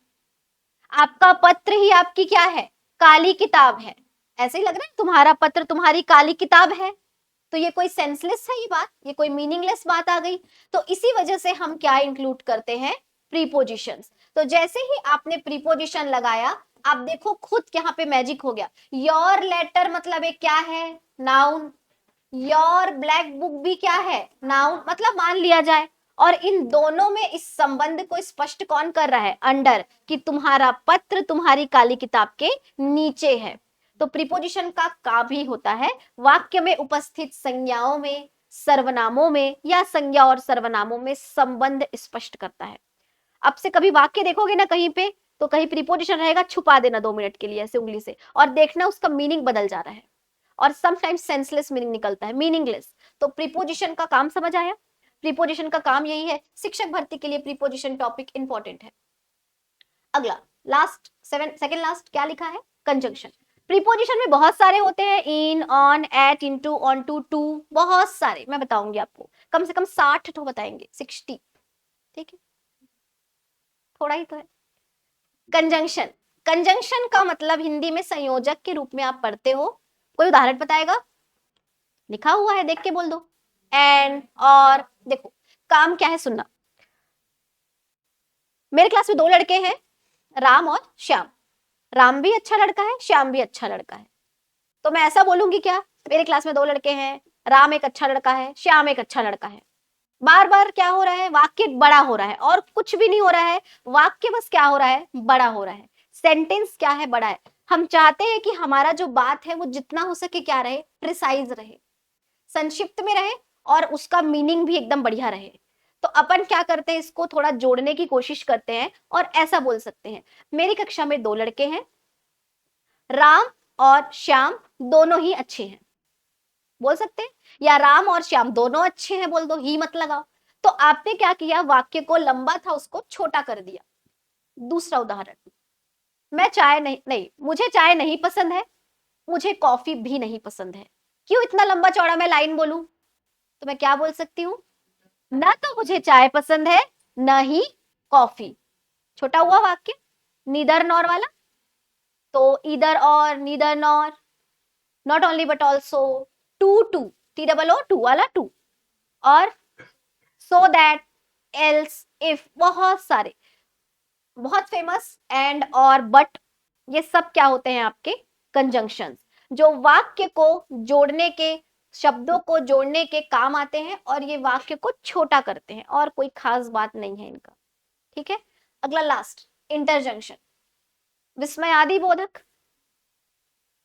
आपका पत्र ही आपकी क्या है, काली किताब है। ऐसे ही लग रहा है तुम्हारा पत्र तुम्हारी काली किताब है, तो ये कोई सेंसलेस है ये बात, ये कोई मीनिंगलेस बात आ गई। तो इसी वजह से हम क्या इंक्लूड करते हैं, प्रीपोजिशंस। तो जैसे ही आपने प्रीपोजिशन लगाया, आप देखो खुद यहाँ पे मैजिक हो गया। योर लेटर मतलब एक क्या है, नाउन, योर ब्लैक बुक भी क्या है, नाउन, मतलब मान लिया जाए। और इन दोनों में इस संबंध को स्पष्ट कौन कर रहा है, अंडर, कि तुम्हारा पत्र तुम्हारी काली किताब के नीचे है। तो प्रीपोजिशन का काम ही होता है वाक्य में उपस्थित संज्ञाओं में, सर्वनामों में या संज्ञा और सर्वनामों में संबंध स्पष्ट करता है। अब से कभी वाक्य देखोगे ना कहीं पे, तो कहीं प्रीपोजिशन रहेगा, छुपा देना 2 मिनट के लिए ऐसे उंगली से, और देखना उसका मीनिंग बदल जा रहा है, और समटाइम्स सेंसलेस मीनिंग निकलता है, मीनिंगलेस। तो प्रीपोजिशन का काम समझ आया, प्रीपोजिशन का काम यही है। शिक्षक भर्ती के लिए प्रीपोजिशन टॉपिक इंपॉर्टेंट है। अगला, लास्ट, सेकंड लास्ट क्या लिखा है, कंजंक्शन। प्रीपोजिशन में बहुत सारे होते हैं, in, on, at, into, on to, to, बहुत सारे मैं बताऊंगी आपको, कम से कम 60 तो बताएंगे, 60, ठीक है, थोड़ा ही तो है। कंजंक्शन, कंजंक्शन का मतलब हिंदी में संयोजक के रूप में आप पढ़ते हो। कोई उदाहरण बताएगा, लिखा हुआ है देख के बोल दो, एंड, और। देखो काम क्या है सुनना, मेरे क्लास में 2 लड़के हैं, राम और श्याम। राम भी अच्छा लड़का है, श्याम भी अच्छा लड़का है। तो मैं ऐसा बोलूंगी क्या, मेरी क्लास में 2 लड़के हैं, राम एक अच्छा लड़का है, श्याम एक अच्छा लड़का है। बार बार क्या हो रहा है, वाक्य बड़ा हो रहा है और कुछ भी नहीं हो रहा है, वाक्य बस क्या हो रहा है, बड़ा हो रहा है, सेंटेंस क्या है, बड़ा है। हम चाहते हैं कि हमारा जो बात है वो जितना हो सके क्या रहे, प्रिसाइज रहे, संक्षिप्त में रहे और उसका मीनिंग भी एकदम बढ़िया रहे। तो अपन क्या करते हैं, इसको थोड़ा जोड़ने की कोशिश करते हैं और ऐसा बोल सकते हैं, मेरी कक्षा में 2 लड़के हैं, राम और श्याम दोनों ही अच्छे हैं, बोल सकते हैं। या राम और श्याम दोनों अच्छे हैं बोल दो, ही मत लगाओ। तो आपने क्या किया, वाक्य को लंबा था उसको छोटा कर दिया। दूसरा उदाहरण, मैं चाय नहीं नहीं मुझे चाय नहीं पसंद है, मुझे कॉफी भी नहीं पसंद है। क्यों इतना लंबा चौड़ा मैं लाइन बोलूं? तो मैं क्या बोल सकती हूँ, ना तो मुझे चाय पसंद है, ना ही कॉफी। छोटा हुआ वाक्य, नीदर नॉर वाला। तो ईदर और, neither nor, not only but also, to too, T double O too वाला टू, और सो दैट, एल्स, इफ, बहुत सारे, बहुत फेमस, एंड और बट, ये सब क्या होते हैं आपके कंजंक्शंस, जो वाक्य को जोड़ने के, शब्दों को जोड़ने के काम आते हैं और ये वाक्य को छोटा करते हैं, और कोई खास बात नहीं है इनका। ठीक है, अगला लास्ट, इंटरजंक्शन, विस्मयादि बोधक।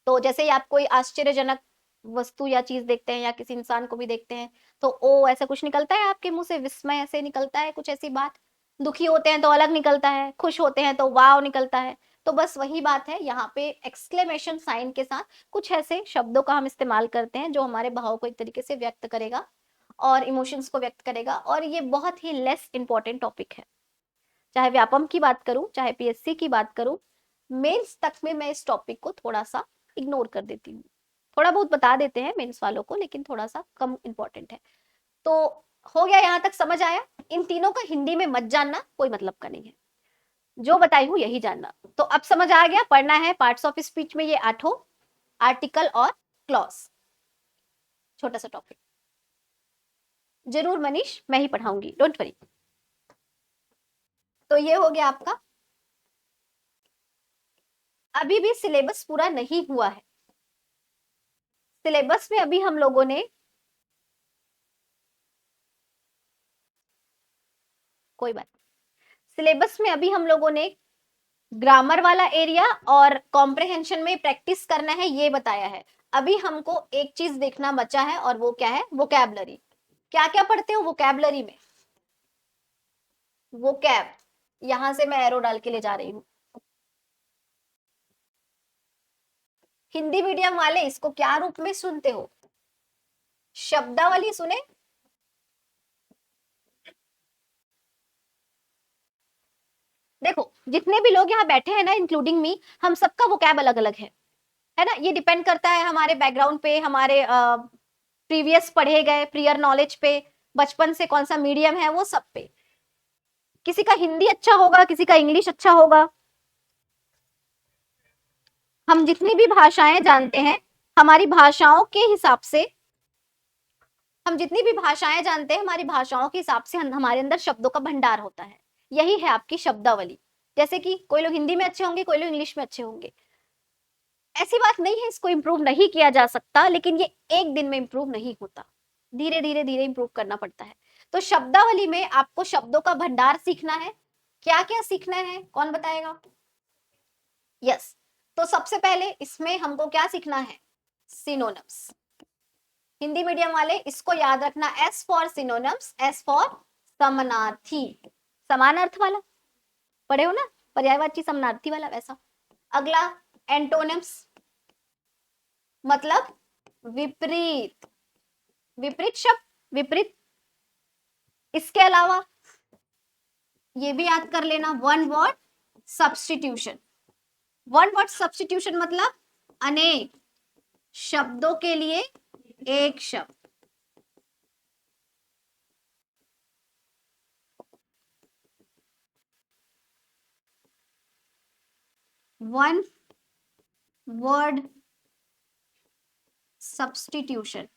तो जैसे ही आप कोई आश्चर्यजनक वस्तु या चीज देखते हैं या किसी इंसान को भी देखते हैं तो ओ ऐसा कुछ निकलता है आपके मुंह से, विस्मय ऐसे निकलता है, कुछ ऐसी बात। दुखी होते हैं तो अलग निकलता है, खुश होते हैं तो वाव निकलता है। तो बस वही बात है, यहाँ पे एक्सक्लेमेशन साइन के साथ कुछ ऐसे शब्दों का हम इस्तेमाल करते हैं जो हमारे भाव को एक तरीके से व्यक्त करेगा और इमोशंस को व्यक्त करेगा, और ये बहुत ही लेस इंपॉर्टेंट टॉपिक है। चाहे व्यापम की बात करूं, चाहे पीएससी की बात करूं, मेंस तक में मैं इस टॉपिक को थोड़ा सा इग्नोर कर देती हूँ। थोड़ा बहुत बता देते हैं मेंस वालों को, लेकिन थोड़ा सा कम इंपॉर्टेंट है। तो हो गया, यहां तक समझ आया? इन तीनों का हिंदी में मत जानना, कोई मतलब का नहीं है, जो बताई हूं यही जानना। तो अब समझ आ गया, पढ़ना है पार्ट्स ऑफ स्पीच में ये 8 आर्टिकल और क्लॉज, छोटा सा टॉपिक। जरूर मनीष, मैं ही पढ़ाऊंगी, डोंट वरी। तो ये हो गया आपका, अभी भी सिलेबस पूरा नहीं हुआ है। सिलेबस में अभी हम लोगों ने, कोई बात, सिलेबस में अभी हम लोगों ने ग्रामर वाला एरिया और कॉम्प्रहेंशन में प्रैक्टिस करना है ये बताया है। अभी हमको एक चीज देखना बचा है और वो क्या है, वोकैबलरी। क्या क्या पढ़ते हो वोकैबलरी में? वोकैब, यहां से मैं एरो डाल के ले जा रही हूँ। हिंदी मीडियम वाले इसको क्या रूप में सुनते हो? शब्दावली सुने? देखो जितने भी लोग यहाँ बैठे हैं ना, इंक्लूडिंग मी, हम सबका वोकैब अलग अलग है ना। ये डिपेंड करता है हमारे बैकग्राउंड पे, हमारे प्रीवियस पढ़े गए प्रियर नॉलेज पे, बचपन से कौन सा मीडियम है वो सब पे। किसी का हिंदी अच्छा होगा, किसी का इंग्लिश अच्छा होगा। हम जितनी भी भाषाएं जानते हैं, हमारी भाषाओं के हिसाब से, हम जितनी भी भाषाएं जानते हैं हमारी भाषाओं के हिसाब से हमारे अंदर शब्दों का भंडार होता है। यही है आपकी शब्दावली। जैसे कि कोई लोग हिंदी में अच्छे होंगे, कोई लोग इंग्लिश में अच्छे होंगे, ऐसी बात नहीं है, इसको इंप्रूव नहीं किया जा सकता, लेकिन ये एक दिन में इंप्रूव नहीं होता, धीरे धीरे धीरे इंप्रूव करना पड़ता है। तो शब्दावली में आपको शब्दों का भंडार सीखना है। क्या क्या सीखना है, कौन बताएगा? यस, तो सबसे पहले इसमें हमको क्या सीखना है, सिनोनिम्स। हिंदी मीडियम वाले इसको याद रखना, S for synonyms, S for समानार्थी, समान अर्थ वाला, पढ़े हो ना, पर्यायवाची समानार्थी वाला वैसा। अगला एंटोनिम्स, मतलब विपरीत, विपरीत शब्द, विपरीत। इसके अलावा ये भी याद कर लेना, one word substitution. One word substitution मतलब अनेक शब्दों के लिए एक शब्द। One word substitution.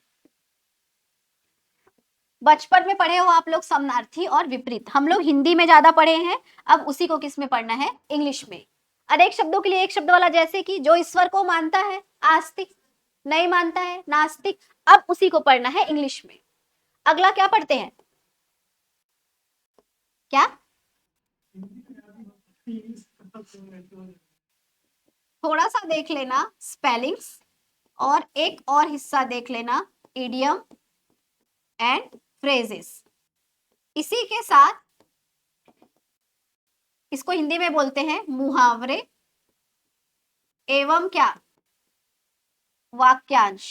बचपन में पढ़े हो आप लोग समानार्थी और विपरीत, हम लोग हिंदी में ज्यादा पढ़े हैं, अब उसी को किस में पढ़ना है, इंग्लिश में। अनेक शब्दों के लिए एक शब्द वाला, जैसे कि जो ईश्वर को मानता है आस्तिक, नहीं मानता है, नास्तिक। अब उसी को पढ़ना है इंग्लिश में। अगला क्या पढ़ते हैं, क्या, थोड़ा सा देख लेना स्पेलिंग्स, और एक और हिस्सा देख लेना इडियम एंड फ्रेजेस। इसी के साथ इसको हिंदी में बोलते हैं मुहावरे एवं क्या, वाक्यांश।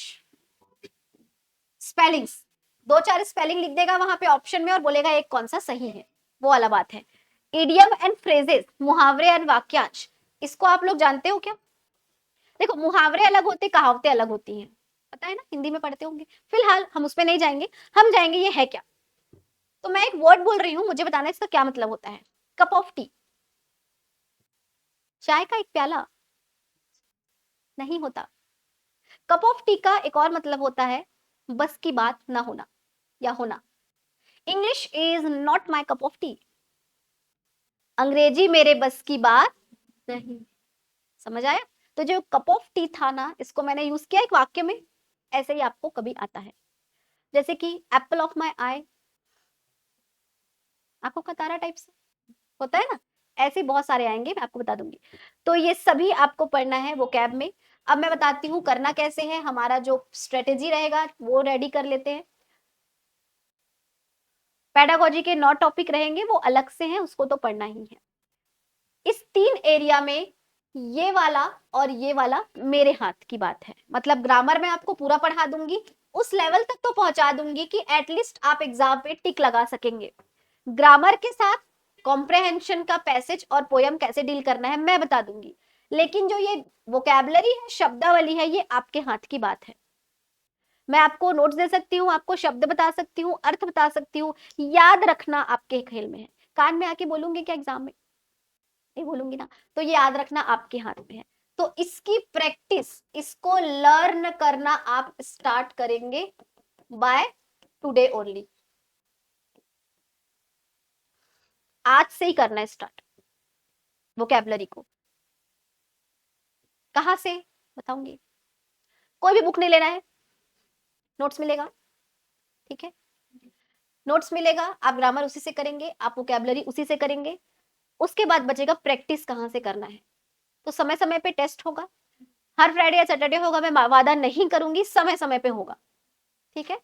स्पेलिंग्स, दो चार स्पेलिंग लिख देगा वहां पे ऑप्शन में और बोलेगा एक कौन सा सही है, वो वाला बात है। इडियम एंड फ्रेजेस, मुहावरे एंड वाक्यांश, इसको आप लोग जानते हो क्या? देखो मुहावरे अलग होते, कहावतें अलग होती हैं, पता है ना, हिंदी में पढ़ते होंगे। फिलहाल हम उसमें नहीं जाएंगे, हम जाएंगे ये है क्या। तो मैं एक वर्ड बोल रही हूं, मुझे बताना है इसका क्या मतलब होता है। कप ऑफ टी, चाय का एक प्याला नहीं होता। कप ऑफ टी का एक और मतलब होता है बस की बात ना होना या होना। English is not my cup of T, अंग्रेजी मेरे बस की बात नहीं। समझ आया? तो जो कप ऑफ टी था ना, इसको मैंने यूज किया एक वाक्य में, ऐसे ही आपको कभी आता है। जैसे कि एप्पल ऑफ माई आई, आंखों का तारा टाइप से होता है ना, ऐसे बहुत सारे आएंगे, मैं आपको बता दूंगी। तो ये सभी आपको पढ़ना है वोकैब में। अब मैं बताती हूँ करना कैसे है, हमारा जो स्ट्रेटेजी रहेगा वो रेडी कर लेते हैं। पेडागोजी के 9 टॉपिक रहेंगे, वो अलग से हैं, उसको तो पढ़ना ही है। इस 3 एरिया में ये वाला और ये वाला मेरे हाथ की बात है। मतलब ग्रामर में आपको पूरा पढ़ा दूंगी, उस लेवल तक तो पहुंचा दूंगी कि एटलीस्ट आप एग्जाम पे टिक लगा सकेंगे। ग्रामर के साथ कॉम्प्रहेंशन का पैसेज और पोयम कैसे डील करना है मैं बता दूंगी, लेकिन जो ये वोकैबुलरी है, शब्दावली है, ये आपके हाथ की बात है। मैं आपको नोट्स दे सकती हूँ, आपको शब्द बता सकती हूँ, अर्थ बता सकती हूँ, याद रखना आपके खेल में है। कान में आके बोलूंगी क्या एग्जाम में, नहीं बोलूंगी ना, तो ये याद रखना आपके हाथ में है। तो इसकी प्रैक्टिस, इसको लर्न करना आप स्टार्ट करेंगे बाय टुडे ओनली। आज से ही करना है स्टार्ट वोकैबुलरी को। कहां से बताऊंगी, कोई भी बुक नहीं लेना है, नोट्स मिलेगा, ठीक है, नोट्स मिलेगा, आप ग्रामर उसी से करेंगे, आप वोकैबुलरी उसी से करेंगे। उसके बाद बचेगा प्रैक्टिस कहां से करना है। तो समय समय पे टेस्ट होगा, हर फ्राइडे या सैटरडे होगा, मैं वादा नहीं करूंगी, समय समय पे होगा, ठीक है।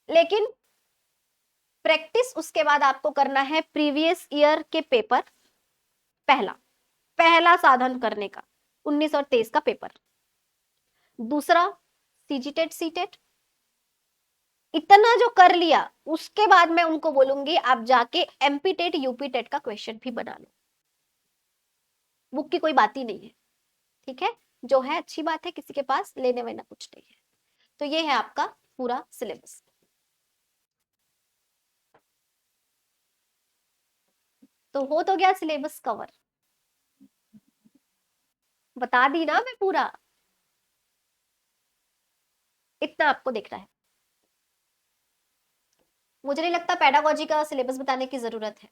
लेकिन प्रैक्टिस उसके बाद आपको करना है प्रीवियस ईयर के पेपर, पहला पहला साधन करने का 19 और 23 का पेपर, दूसरा सीजीटेट सीटेट, इतना जो कर लिया उसके बाद मैं उनको बोलूंगी आप जाके एमपी टेट यूपी टेट का क्वेश्चन भी बना लो। बुक की कोई बात ही नहीं है, ठीक है, जो है अच्छी बात है, किसी के पास लेने वेना कुछ नहीं है। तो ये है आपका पूरा सिलेबस। तो हो तो गया सिलेबस कवर, बता दी ना मैं पूरा, इतना आपको देखना है। मुझे नहीं लगता पेडागोजी का सिलेबस बताने की जरूरत है,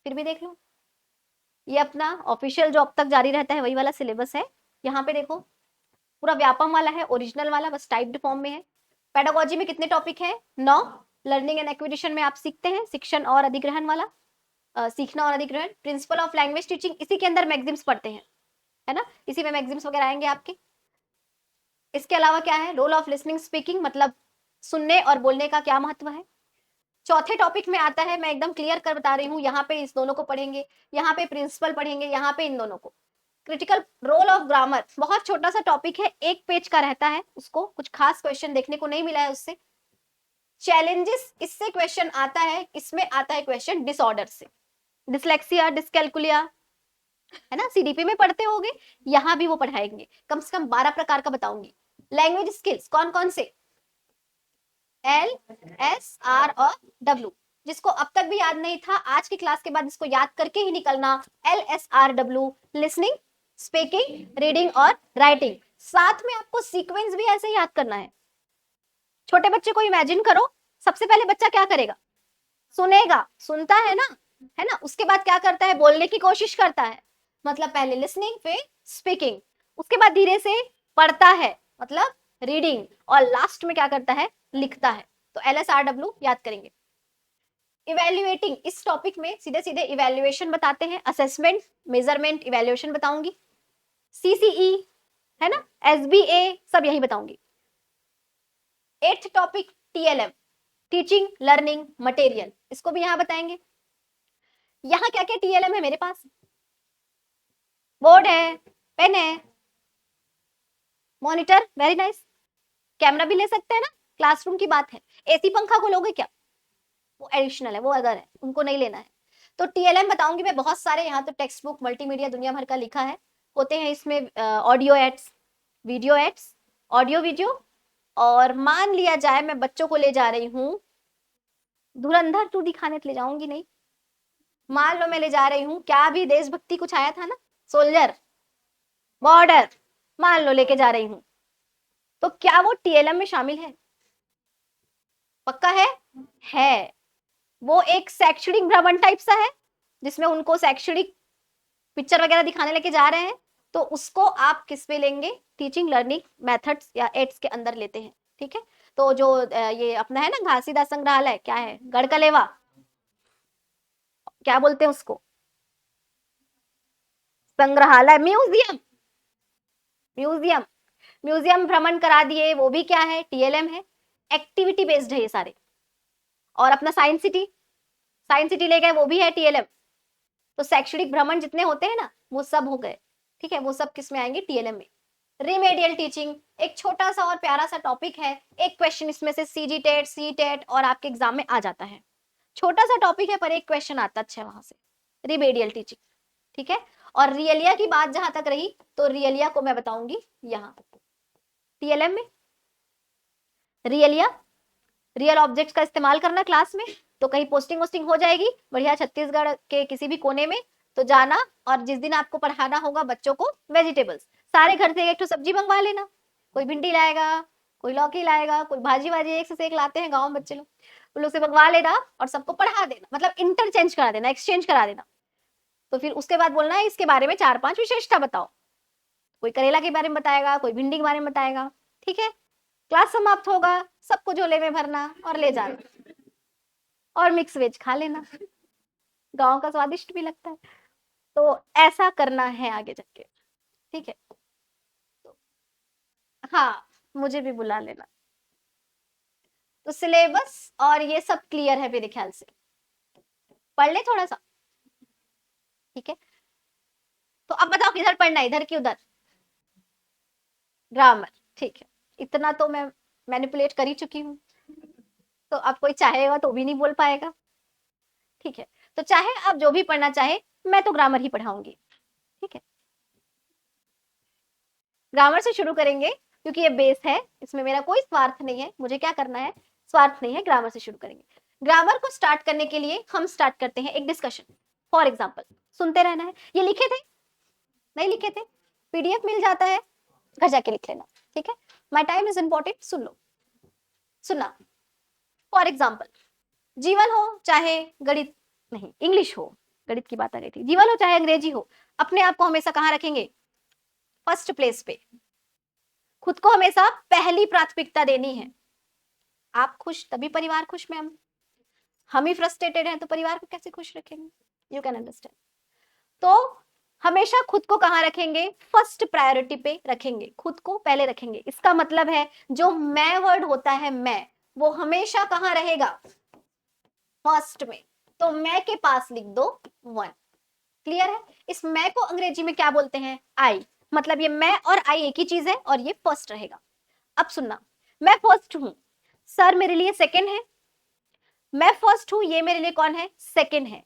फिर भी देख लो, ये अपना ऑफिशियल जो अब तक जारी रहता है वही वाला सिलेबस है। यहाँ पे देखो पूरा व्यापम वाला है, ओरिजिनल वाला, बस टाइप्ड फॉर्म में है। पेडागोजी में कितने टॉपिक है, 9। लर्निंग एंड एक्विजिशन में आप सीखते हैं शिक्षण और अधिग्रहण वाला, सीखना और अधिग्रहण, प्रिंसिपल ऑफ लैंग्वेज टीचिंग, इसी के अंदर मैगजिम्स पढ़ते हैं, है ना, इसी में मैगजिम्स वगैरह आएंगे आपके। इसके अलावा क्या है, रोल ऑफ लिसनिंग स्पीकिंग, मतलब सुनने और बोलने का क्या महत्व है। चौथे टॉपिक में आता है, मैं एकदम क्लियर कर बता रही हूँ, यहाँ पे इस दोनों को पढ़ेंगे, यहाँ पे प्रिंसिपल पढ़ेंगे, यहाँ पे इन दोनों को। क्रिटिकल रोल ऑफ ग्रामर, बहुत छोटा सा टॉपिक है, एक पेज का रहता है, उसको कुछ खास क्वेश्चन देखने को नहीं मिला है उससे। चैलेंजेस, इससे क्वेश्चन आता है, इसमें आता है क्वेश्चन डिसऑर्डर से, डिसलेक्सिया, डिसकैलकुलिया, है ना, सीडीपी में पढ़ते होगे, यहाँ भी वो पढ़ाएंगे, कम से कम 12 प्रकार का बताऊंगी। लैंग्वेज स्किल्स कौन कौन से, एल, एस, आर और डब्ल्यू, जिसको अब तक भी याद नहीं था, आज की क्लास के बाद इसको याद करके ही निकलना। L, S, R, W, listening, speaking, reading और राइटिंग। साथ में आपको सीक्वेंस भी ऐसे याद करना है। छोटे बच्चे को इमेजिन करो, सबसे पहले बच्चा क्या करेगा, सुनेगा, सुनता है ना, उसके बाद क्या करता है, बोलने की कोशिश करता है, मतलब पहले लिसनिंग फिर स्पीकिंग, उसके बाद धीरे से पढ़ता है मतलब रीडिंग, और लास्ट में क्या करता है, लिखता है। तो LSRW याद करेंगे। इवेल्युएटिंग, इस टॉपिक में सीधे सीधे इवेल्युएशन बताते हैं, असेसमेंट, मेजरमेंट, इवेल्युएशन बताऊंगी, CCE है ना, SBA सब यही बताऊंगी। 8th topic TLM, teaching learning material, इसको भी यहां बताएंगे। यहां क्या क्या TLM है मेरे पास, बोर्ड है, पेन है, मॉनिटर, वेरी नाइस, कैमरा भी ले सकते हैं ना, क्लासरूम की बात है। AC पंखा को लोगे क्या, वो एडिशनल है, वो अदर है, उनको नहीं लेना है। तो TLM बताऊंगी मैं, बहुत सारे यहाँ तो टेक्स्ट बुक मल्टीमीडिया दुनिया भर का लिखा है, होते हैं इसमें audio aids, video aids, audio video, और मान लिया जाए मैं बच्चों को ले जा रही हूँ धुरंधर 2 दिखाने, तो ले जाऊंगी नहीं, मान लो मैं ले जा रही हूँ, क्या भी देशभक्ति कुछ आया था ना, सोल्जर, बॉर्डर, मान लो लेके जा रही हूँ, तो क्या वो TLM में शामिल है, पक्का है। वो एक शैक्षणिक भ्रमण टाइप सा है, जिसमें उनको शैक्षणिक पिक्चर वगैरह दिखाने लेके जा रहे हैं, तो उसको आप किस पे लेंगे, टीचिंग लर्निंग मेथड्स या एड्स के अंदर लेते हैं, ठीक है। तो जो ये अपना है ना घासीदास संग्रहालय, क्या है, गढ़कलेवा, क्या बोलते हैं उसको, संग्रहालय, म्यूजियम, म्यूजियम, म्यूजियम भ्रमण करा दिए, वो भी क्या है, TLM है, एक्टिविटी बेस्ड है ये सारे। और अपना साइंस सिटी, साइंस सिटी ले गए, वो भी है TLM। तो शैक्षणिक भ्रमण जितने होते हैं ना, वो सब हो गए, ठीक है, वो सब किस में आएंगे, TLM में। रिमेडियल टीचिंग एक छोटा सा और प्यारा सा टॉपिक है, एक क्वेश्चन इसमें से CGTET CTET और आपके एग्जाम में आ जाता है, छोटा सा टॉपिक है पर एक क्वेश्चन आता अच्छा है वहां से, रिमेडियल टीचिंग, ठीक है। और रियलिया की बात जहां तक रही, तो रियलिया को मैं बताऊंगी यहाँ TLM में। रियलिया, रियल ऑब्जेक्ट्स का इस्तेमाल करना क्लास में, तो कहीं पोस्टिंग वोस्टिंग हो जाएगी बढ़िया छत्तीसगढ़ के किसी भी कोने में, तो जाना, और जिस दिन आपको पढ़ाना होगा बच्चों को वेजिटेबल्स, सारे घर से एक तो सब्जी मंगवा लेना, कोई भिंडी लाएगा, कोई लौकी लाएगा, कोई भाजी वाजी एक से एक लाते हैं गाँव में बच्चे लोग, उन लोग से मंगवा लेना और सबको पढ़ा देना, मतलब इंटरचेंज करा देना, एक्सचेंज करा देना। तो फिर उसके बाद बोलना है इसके बारे में 4-5 विशेषता बताओ, कोई करेला के बारे में बताएगा, कोई भिंडी के बारे में बताएगा, ठीक है। क्लास समाप्त होगा, सबको झोले में भरना और ले जाना, और मिक्स वेज खा लेना, गांव का स्वादिष्ट भी लगता है। तो ऐसा करना है आगे जाके, ठीक है। तो हाँ, मुझे भी बुला लेना। तो सिलेबस और ये सब क्लियर है मेरे ख्याल से, पढ़ ले थोड़ा सा, ठीक है। तो अब बताओ किधर पढ़ना है, इधर की उधर, ग्रामर, ठीक है। इतना तो मैं मैनिपुलेट कर ही चुकी हूँ, तो अब कोई चाहेगा तो भी नहीं बोल पाएगा, ठीक है। तो चाहे आप जो भी पढ़ना चाहे, मैं तो ग्रामर ही पढ़ाऊंगी, ठीक है। ग्रामर से शुरू करेंगे क्योंकि ये बेस है, इसमें मेरा कोई स्वार्थ नहीं है, मुझे क्या करना है, स्वार्थ नहीं है, ग्रामर से शुरू करेंगे। ग्रामर को स्टार्ट करने के लिए हम स्टार्ट करते हैं एक डिस्कशन, फॉर एग्जाम्पल सुनते रहना है। ये लिखे थे, नहीं लिखे थे, PDF मिल जाता है, घर जाके लिख लेना, ठीक है। माई टाइम इज इंपॉर्टेंट, सुन लो, सुनना। फॉर एग्जाम्पल, जीवन हो चाहे गणित, नहीं इंग्लिश हो, गणित की बात आ गई थी, जीवन हो चाहे अंग्रेजी हो, अपने आप को हमेशा कहाँ रखेंगे, फर्स्ट प्लेस पे, खुद को हमेशा पहली प्राथमिकता देनी है। आप खुश तभी परिवार खुश, मैम, हम ही फ्रस्ट्रेटेड हैं तो परिवार को कैसे खुश रखेंगे, यू कैन अंडरस्टैंड। तो हमेशा खुद को कहाँ रखेंगे, फर्स्ट प्रायोरिटी पे रखेंगे, खुद को पहले रखेंगे। इसका मतलब है जो मैं वर्ड होता है, मैं, वो हमेशा कहाँ रहेगा, फर्स्ट में। तो मैं के पास लिख दो 1, क्लियर है। इस मैं को अंग्रेजी में क्या बोलते हैं, आई, मतलब ये मैं और आई एक ही चीज है और ये फर्स्ट रहेगा। अब सुनना, मैं फर्स्ट हूं, सर मेरे लिए सेकंड है, मैं फर्स्ट हूं, ये मेरे लिए कौन है, सेकंड है,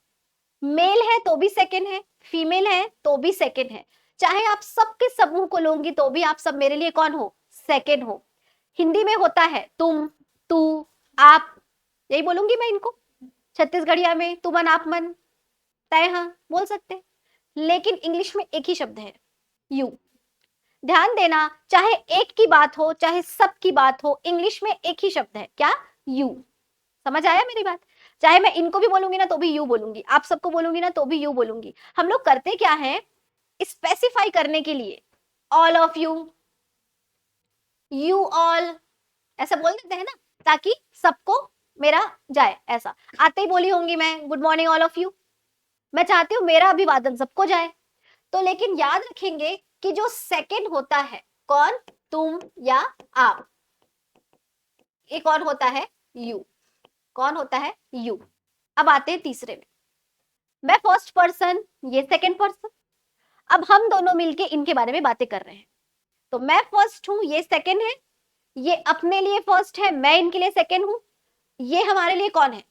मेल है तो भी सेकंड है, फीमेल है तो भी सेकंड है, चाहे आप सबके समूह को लोगी तो भी आप सब मेरे लिए कौन हो, सेकंड हो। हिंदी में होता है तुम, तू, आप, यही बोलूंगी मैं इनको, छत्तीसगढ़िया में तुमन आपमन, तय हाँ बोल सकते हैं, लेकिन इंग्लिश में एक ही शब्द है, यू। ध्यान देना, चाहे एक की बात हो चाहे सब की बात हो, इंग्लिश में एक ही शब्द है, क्या, यू। समझ आया मेरी बात, चाहे मैं इनको भी बोलूंगी ना तो भी यू बोलूंगी, आप सबको बोलूंगी ना तो भी यू बोलूंगी। हम लोग करते क्या है, स्पेसिफाई करने के लिए all of you, you all, ऐसा बोल देते हैं ना, ताकि सबको मेरा जाए। ऐसा आते ही बोली होंगी मैं good morning all of you, मैं चाहती हूँ मेरा अभिवादन सबको जाए। तो लेकिन याद रखेंगे कि जो सेकंड होता है, कौन, तुम या आप, ये कौन होता है, यू। कौन होता है, यू। अब आते हैं तीसरे में, मैं फर्स्ट पर्सन, ये सेकंड पर्सन। अब हम दोनों मिलके इनके बारे में बातें कर रहे हैं। तो मैं फर्स्ट हूं, ये सेकंड है, ये अपने लिए फर्स्ट है, मैं इनके लिए सेकंड हूं, ये हमारे लिए कौन है,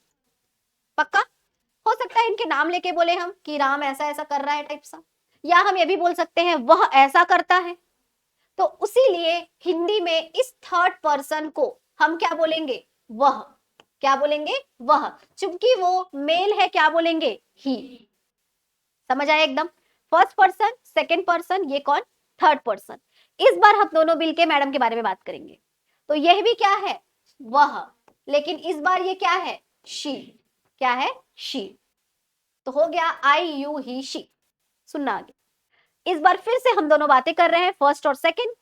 पक्का। हो सकता है इनके नाम लेके बोले हम कि राम ऐसा ऐसा कर रहा है टाइप सा, या हम ये भी बोल सकते हैं वह ऐसा करता है। तो उसीलिए हिंदी में इस थर्ड पर्सन को हम क्या बोलेंगे, वह। क्या बोलेंगे, वह। चूंकि वो मेल है, क्या बोलेंगे, ही। समझ आया एकदम। फर्स्ट पर्सन, सेकंड पर्सन, ये कौन, थर्ड पर्सन। इस बार हम दोनों मिलके मैडम के बारे में बात करेंगे। तो यह भी क्या है, वह, लेकिन इस बार ये क्या है, शी। क्या है, शी। तो हो गया आई यू ही शी। सुनना आगे, इस बार फिर से हम दोनों बातें कर रहे हैं, फर्स्ट और सेकंड।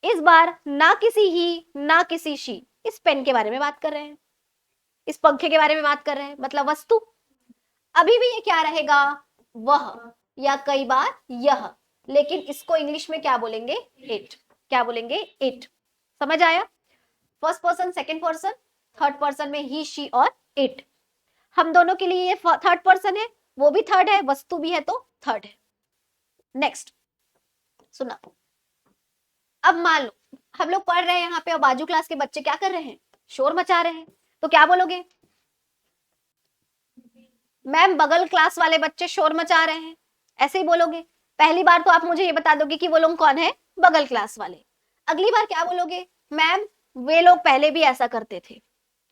इस बार ना किसी ही ना किसी शी, इस पेन के बारे में बात कर रहे हैं, इस पंखे के बारे में बात कर रहे हैं, मतलब वस्तु। अभी भी ये क्या रहेगा, वह, या कई बार यह, लेकिन इसको इंग्लिश में क्या बोलेंगे, इट। क्या बोलेंगे, इट। समझ आया। First person, second person, third person में ही शी और इट। हम दोनों के लिए ये थर्ड पर्सन है, वो भी थर्ड है, वस्तु भी है तो थर्ड है। नेक्स्ट सुना, अब मान लो हम लोग पढ़ रहे हैं यहाँ पे और बाजू क्लास के बच्चे क्या कर रहे हैं, शोर मचा रहे हैं। तो क्या बोलोगे, मैम बगल क्लास वाले बच्चे शोर मचा रहे हैं, ऐसे ही बोलोगे। पहली बार तो आप मुझे ये बता दोगे कि वो लोग कौन है, बगल क्लास वाले। अगली बार क्या बोलोगे, मैम वे लोग पहले भी ऐसा करते थे।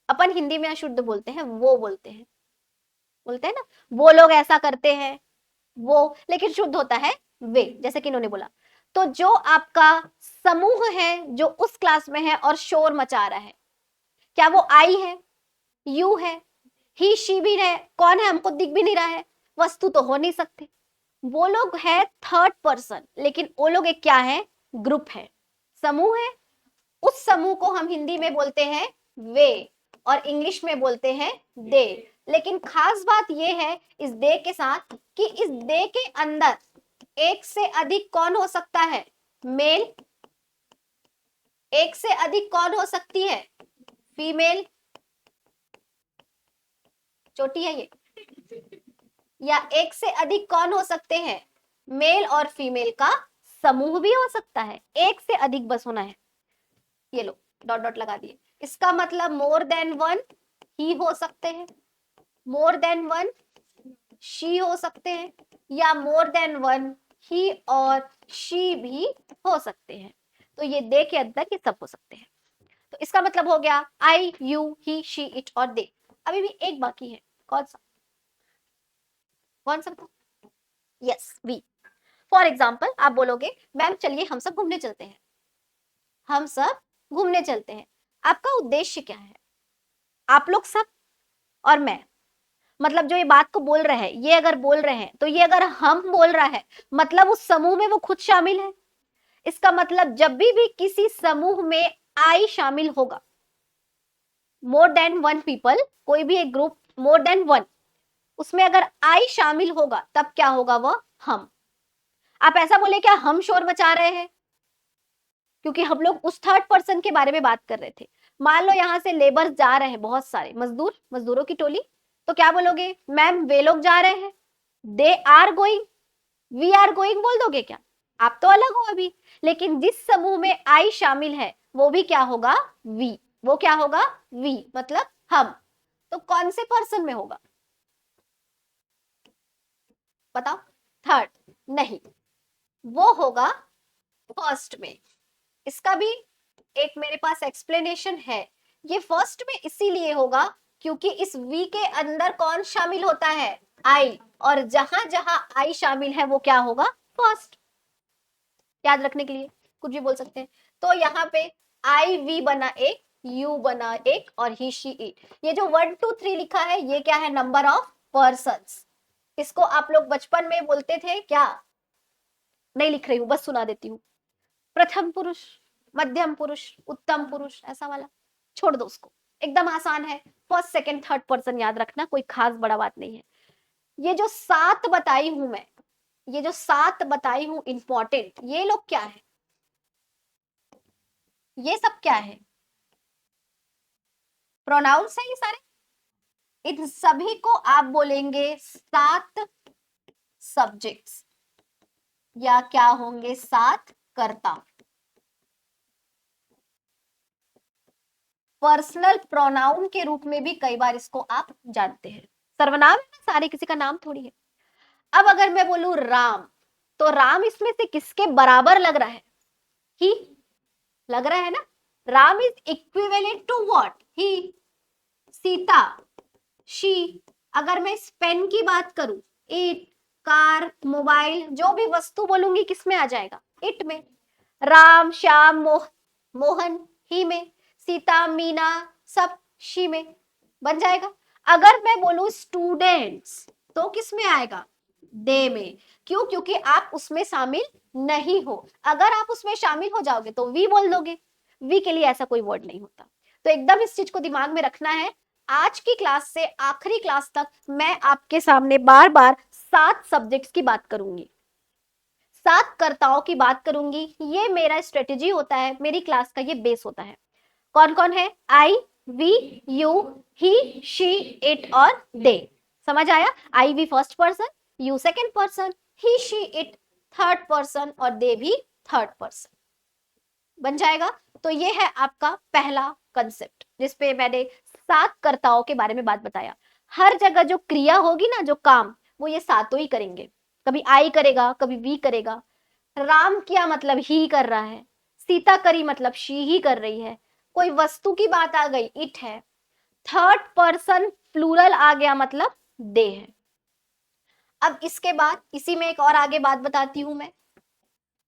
अपन हिंदी में अशुद्ध बोलते हैं, वो बोलते हैं, बोलते हैं ना, वो लोग ऐसा करते हैं, वो, लेकिन शुद्ध होता है वे, जैसे कि इन्होंने बोला। तो जो आपका समूह है जो उस क्लास में है और शोर मचा रहा है, क्या वो आई है, यू है, ही शी भी है, कौन है, हमको दिख भी नहीं रहा है, वस्तु तो हो नहीं सकते। वो लोग है थर्ड पर्सन, लेकिन वो लोग एक क्या है, ग्रुप है, समूह है। उस समूह को हम हिंदी में बोलते हैं वे और इंग्लिश में बोलते हैं दे। लेकिन खास बात यह है इस दे के साथ कि इस दे के अंदर एक से अधिक कौन हो सकता है, मेल। एक से अधिक कौन हो सकती है, फीमेल। चोटी है ये। या एक से अधिक कौन हो सकते हैं, मेल और फीमेल का समूह भी हो सकता है, एक से अधिक बस होना है। ये लो डॉट डॉट लगा दिए, इसका मतलब मोर देन वन ही हो सकते हैं, मोर देन वन शी हो सकते हैं, या मोर देन वन ही और शी भी हो सकते हैं। तो ये दे के अंदर ये सब हो सकते हैं। तो इसका मतलब हो गया आई यू ही शी इट और दे। अभी भी एक बाकी है, कौन सा, कौन सा, यस वी। फॉर एग्जाम्पल आप बोलोगे मैम चलिए हम सब घूमने चलते हैं, हम सब घूमने चलते हैं। आपका उद्देश्य क्या है, आप लोग सब और मैं, मतलब जो ये बात को बोल रहे हैं, ये अगर बोल रहे हैं तो ये अगर हम बोल रहा है मतलब उस समूह में वो खुद शामिल है। इसका मतलब जब भी किसी समूह में आई शामिल होगा, मोर देन वन पीपल, कोई भी एक ग्रुप मोर देन वन, उसमें अगर आई शामिल होगा तब क्या होगा, वह हम। आप ऐसा बोले क्या हम शोर मचा रहे हैं, क्योंकि हम लोग उस थर्ड पर्सन के बारे में बात कर रहे थे। मान लो यहां से लेबर्स जा रहे हैं, बहुत सारे मजदूर, मजदूरों की टोली, तो क्या बोलोगे, मैम वे लोग जा रहे हैं, they are going, we are going बोल दोगे क्या, आप तो अलग हो अभी। लेकिन जिस समूह में आई शामिल है वो भी क्या होगा, वी। वो क्या होगा, वी मतलब हम। तो कौन से पर्सन में होगा, बताओ, थर्ड नहीं, वो होगा फर्स्ट में। इसका भी एक मेरे पास एक्सप्लेनेशन है। ये फर्स्ट में इसीलिए होगा क्योंकि इस वी के अंदर कौन शामिल होता है, आई, और जहां जहां आई शामिल है वो क्या होगा, फर्स्ट। याद रखने के लिए कुछ भी बोल सकते हैं। तो यहाँ पे आई वी बना एक, यू बना एक और ही शी इट। ये जो 1 2 3 लिखा है ये क्या है, नंबर ऑफ पर्सन्स। इसको आप लोग बचपन में बोलते थे क्या, नहीं लिख रही हूं बस सुना देती हूँ, प्रथम पुरुष, मध्यम पुरुष, उत्तम पुरुष, ऐसा वाला छोड़ दो उसको, एकदम आसान है। फर्स्ट सेकंड थर्ड पर्सन याद रखना, कोई खास बड़ा बात नहीं है। ये जो 7 बताई हूं मैं, ये जो 7 बताई हूं इंपॉर्टेंट, ये लोग क्या है, ये सब क्या है, प्रोनाउंस है ये सारे। इन सभी को आप बोलेंगे 7 सब्जेक्ट्स, या क्या होंगे 7 कर्ता। पर्सनल प्रोनाउन के रूप में भी कई बार इसको आप जानते हैं। सर्वनाम है ना सारे, किसी का नाम थोड़ी है। अब अगर मैं बोलूं राम, तो राम इसमें से किसके बराबर लग रहा है, ही लग रहा है ना। Ram is equivalent to what, he. Sita, she. अगर मैं इस पेन की बात करूं, इट। कार, मोबाइल, जो भी वस्तु बोलूंगी किस में आ जाएगा, इट में। राम, श्याम, मोहन, ही में। सीता, मीना, सब शी में बन जाएगा। अगर मैं बोलूं स्टूडेंट्स, तो किस में आएगा, दे में। क्यों, क्योंकि आप उसमें शामिल नहीं हो। अगर आप उसमें शामिल हो जाओगे तो वी बोल दोगे, वी के लिए ऐसा कोई वर्ड नहीं होता। तो एकदम इस चीज को दिमाग में रखना है। आज की क्लास से आखिरी क्लास तक मैं आपके सामने बार बार 7 सब्जेक्ट्स की बात करूंगी, 7 कर्ताओं की बात करूंगी। ये मेरा स्ट्रेटेजी होता है, मेरी क्लास का ये बेस होता है। कौन कौन है, I, we, you, he, she, it और दे। समझ आया, I we first person, you second person, he she it third person और दे भी थर्ड पर्सन बन जाएगा। तो ये है आपका पहला कंसेप्ट, जिसपे मैंने 7 कर्ताओं के बारे में बात बताया। हर जगह जो क्रिया होगी ना, जो काम, वो ये सातों ही करेंगे। कभी आई करेगा, कभी वी करेगा। राम किया मतलब ही कर रहा है, सीता करी मतलब शी ही कर रही है। कोई वस्तु की बात आ गई, इट है। थर्ड पर्सन प्लूरल आ गया मतलब दे है। अब इसके बाद इसी में एक और आगे बात बताती हूं मैं।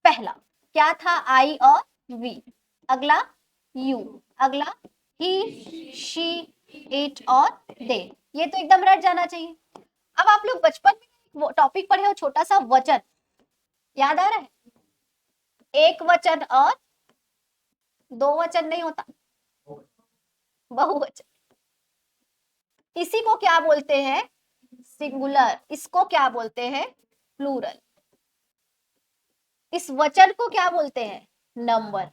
पहला क्या था, आई और वी। अगला यू, अगला ही, शी, इट और दे। ये तो एकदम रट जाना चाहिए। अब आप लोग बचपन में वो टॉपिक पढ़े हो, छोटा सा वचन, याद आ रहा है, एक वचन और दो वचन नहीं होता, बहुवचन। इसी को क्या बोलते हैं, सिंगुलर। इसको क्या बोलते हैं, प्लूरल। इस वचन को क्या बोलते हैं, नंबर।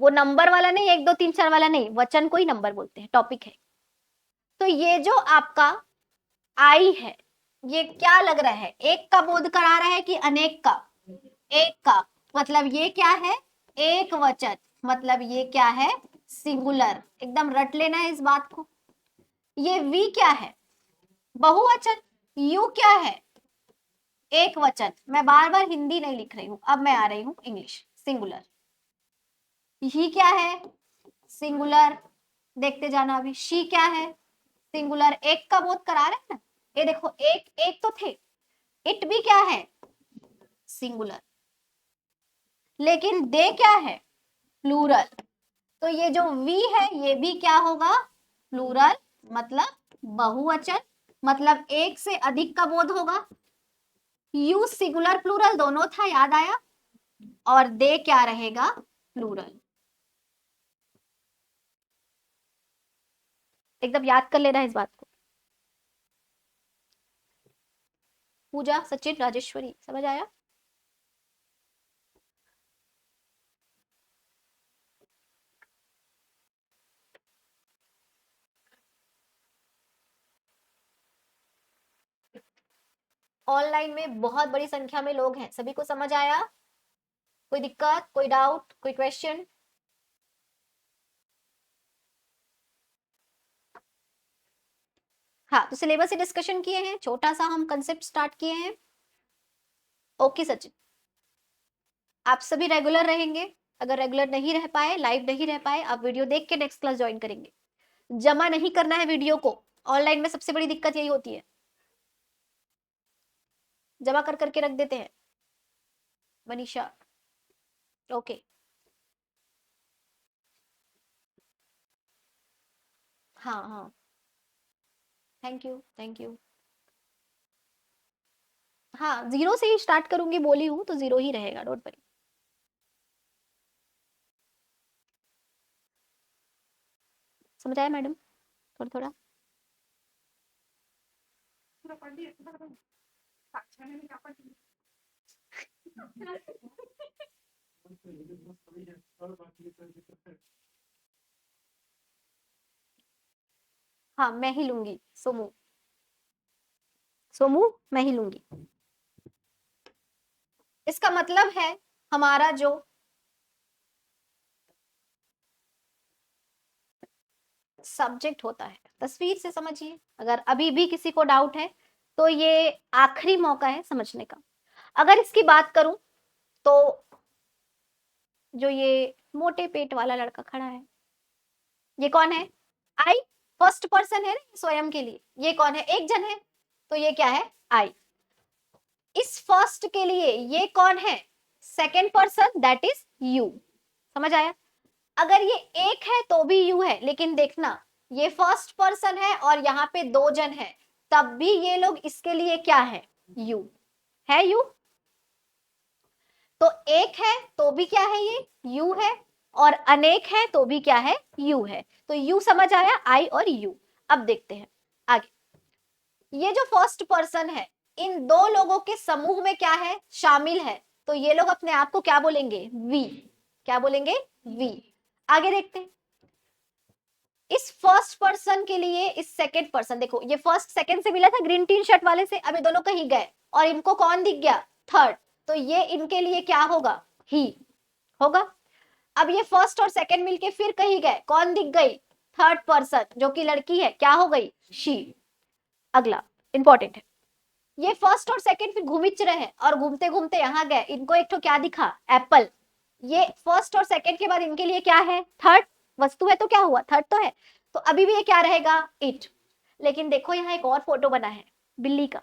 वो नंबर वाला नहीं, 1 2 3 4 वाला नहीं, वचन को ही नंबर बोलते हैं, टॉपिक है। तो ये जो आपका आई है, ये क्या लग रहा है, एक का बोध करा रहा है कि अनेक का, एक का। मतलब ये क्या है, एक वचन। मतलब ये क्या है, सिंगुलर। एकदम रट लेना है इस बात को। ये वी क्या है, बहुवचन। यू क्या है, एक वचन। मैं बार बार हिंदी नहीं लिख रही हूं, अब मैं आ रही हूं इंग्लिश, सिंगुलर। ही क्या है, सिंगुलर। देखते जाना अभी, शी क्या है, सिंगुलर। एक का बोध करा रहे हैं ना, ये देखो, एक एक तो थे। इट भी क्या है, सिंगुलर। लेकिन दे क्या है, प्लूरल। तो ये जो वी है, ये भी क्या होगा, प्लूरल, मतलब बहुवचन। मतलब एक से अधिक का बोध होगा। यू सिंगुलर प्लूरल दोनों था, याद आया। और दे क्या रहेगा, प्लूरल। एकदम याद कर लेना इस बात को। पूजा, सचिन, राजेश्वरी, समझ आया। ऑनलाइन में बहुत बड़ी संख्या में लोग हैं, सभी को समझ आया, कोई दिक्कत, कोई डाउट, कोई क्वेश्चन। हाँ, तो सिलेबस से डिस्कशन किए हैं, छोटा सा हम कंसेप्ट स्टार्ट किए हैं। ओके सचिन, आप सभी रेगुलर रहेंगे। अगर रेगुलर नहीं रह पाए, लाइव नहीं रह पाए, आप वीडियो देख के नेक्स्ट क्लास ज्वाइन करेंगे। जमा नहीं करना है वीडियो को। ऑनलाइन में सबसे बड़ी दिक्कत यही होती है, जमा कर करके रख देते हैं। मनीषा, ओके, हाँ हाँ, थैंक यू थैंक यू। हाँ, जीरो से ही स्टार्ट करूंगी, बोली हूँ तो जीरो ही रहेगा, डोंट वरी। समझ आया मैडम? थोड़ा थोड़ा हाँ मैं ही लूंगी सोमू, सोमू मैं ही लूंगी। इसका मतलब है हमारा जो सब्जेक्ट होता है, तस्वीर से समझिए, अगर अभी भी किसी को डाउट है तो ये आखिरी मौका है समझने का। अगर इसकी बात करूं तो जो ये मोटे पेट वाला लड़का खड़ा है, ये कौन है? आई। फर्स्ट पर्सन है ना स्वयं के लिए, ये कौन है? एक जन है, तो ये क्या है? आई। इस फर्स्ट के लिए ये कौन है? Second person, that is you. समझ आया? अगर ये एक है तो भी यू है, लेकिन देखना ये फर्स्ट पर्सन है और यहाँ पे दो जन है, तब भी ये लोग इसके लिए क्या है? यू है। यू तो एक है तो भी क्या है? ये यू है, और अनेक है तो भी क्या है? यू है। तो यू समझ आया, आई और यू। अब देखते हैं आगे। ये जो फर्स्ट पर्सन है इन दो लोगों के समूह में क्या है? शामिल है, तो ये लोग अपने आप को क्या बोलेंगे? वी। क्या बोलेंगे? वी। आगे देखते हैं। इस फर्स्ट पर्सन के लिए इस सेकंड पर्सन, देखो ये फर्स्ट सेकंड से मिला था ग्रीन टी शर्ट वाले से, अब ये दोनों कहीं गए और इनको कौन दिख गया? थर्ड। तो ये इनके लिए क्या होगा? ही होगा। अब ये फर्स्ट और सेकंड मिलके फिर कहीं गए, कौन दिख गई? थर्ड पर्सन, जो कि लड़की है, क्या हो गई? शी। अगला इंपॉर्टेंट है, ये फर्स्ट और सेकंड फिर घूमिच रहे हैं और घूमते घूमते यहाँ गए, इनको एक तो क्या दिखा? एप्पल। ये फर्स्ट और सेकंड के बाद इनके लिए क्या है? थर्ड वस्तु है, तो क्या हुआ? थर्ड तो है। तो अभी भी ये क्या रहेगा? इट। लेकिन देखो यहाँ एक और फोटो बना है बिल्ली का।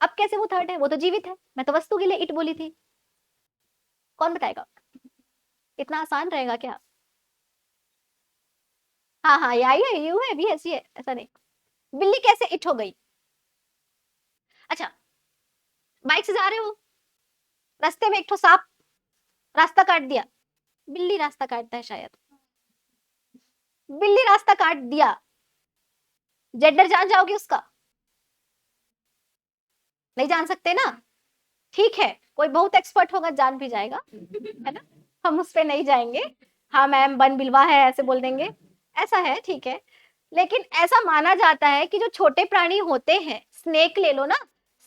अब कैसे वो थर्ड है? वो तो जीवित है, मैं तो वस्तु के लिए इट बोली थी। कौन बताएगा? इतना आसान रहेगा क्या? हाँ हाँ, या यू है, भी ऐसी है, ऐसा नहीं। बिल्ली कैसे इट हो गई? अच्छा, बाइक से जा रहे हो, रास्ते में एक ठो सांप रास्ता काट दिया। बिल्ली रास्ता काटता है शायद, बिल्ली रास्ता काट दिया, जेंडर जान जाओगे उसका? नहीं जान सकते ना? ठीक है, कोई बहुत एक्सपर्ट होगा जान भी जाएगा, है ना? हम उस पे नहीं जाएंगे। हाँ मैम बन बिलवा है ऐसे बोल देंगे, ऐसा है, ठीक है। लेकिन ऐसा माना जाता है कि जो छोटे प्राणी होते हैं, स्नेक ले लो ना,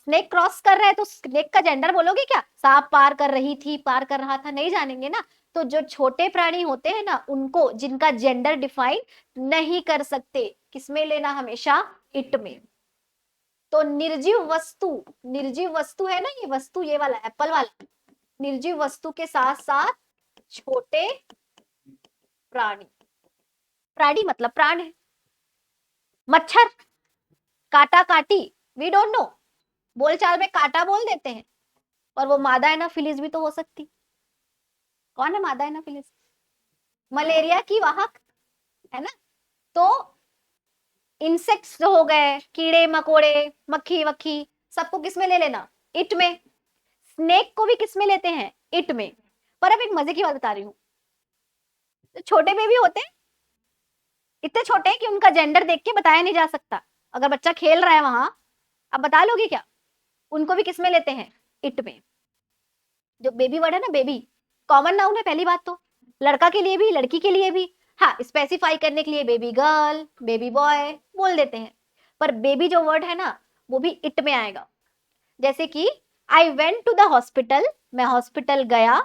स्नेक क्रॉस कर रहा है तो स्नेक का जेंडर बोलोगे क्या? सांप पार कर रही थी, पार कर रहा था, नहीं जानेंगे ना। तो जो छोटे प्राणी होते हैं ना, उनको जिनका जेंडर डिफाइन नहीं कर सकते, किसमें लेना? हमेशा इट में। तो निर्जीव वस्तु है ना, ये वस्तु, ये वाला एप्पल वाला निर्जीव वस्तु के साथ साथ छोटे प्राणी, प्राणी मतलब प्राण है। मच्छर, काटा काटी, वी डोंट नो, बोलचाल में काटा बोल देते हैं, और वो मादा एनाफिलिस भी तो हो सकती। कौन है मादा एनाफिलिस? मलेरिया की वाहक, है ना? तो इंसेक्ट्स जो हो गए, कीड़े मकोड़े, मक्खी वक्खी, सबको किसमें ले लेना? इट में। स्नेक को भी किसमें लेते हैं? इट में। पर अब एक मजे की बात बता रही हूँ, तो छोटे बेबी होते हैं, इतने छोटे हैं कि उनका जेंडर देख के बताया नहीं जा सकता। अगर बच्चा खेल रहा है वहां, आप बता लोगे क्या? उनको भी किसमें लेते हैं? इट में। जो बेबी वर्ड है ना, बेबी कॉमन नाउन है पहली बात तो, लड़का के लिए भी लड़की के लिए भी। हाँ, स्पेसिफाई करने के लिए बेबी गर्ल, बेबी बॉय बोल देते हैं, पर बेबी जो वर्ड है ना, वो भी इट में आएगा। जैसे कि I went to the hospital, मैं हॉस्पिटल गया।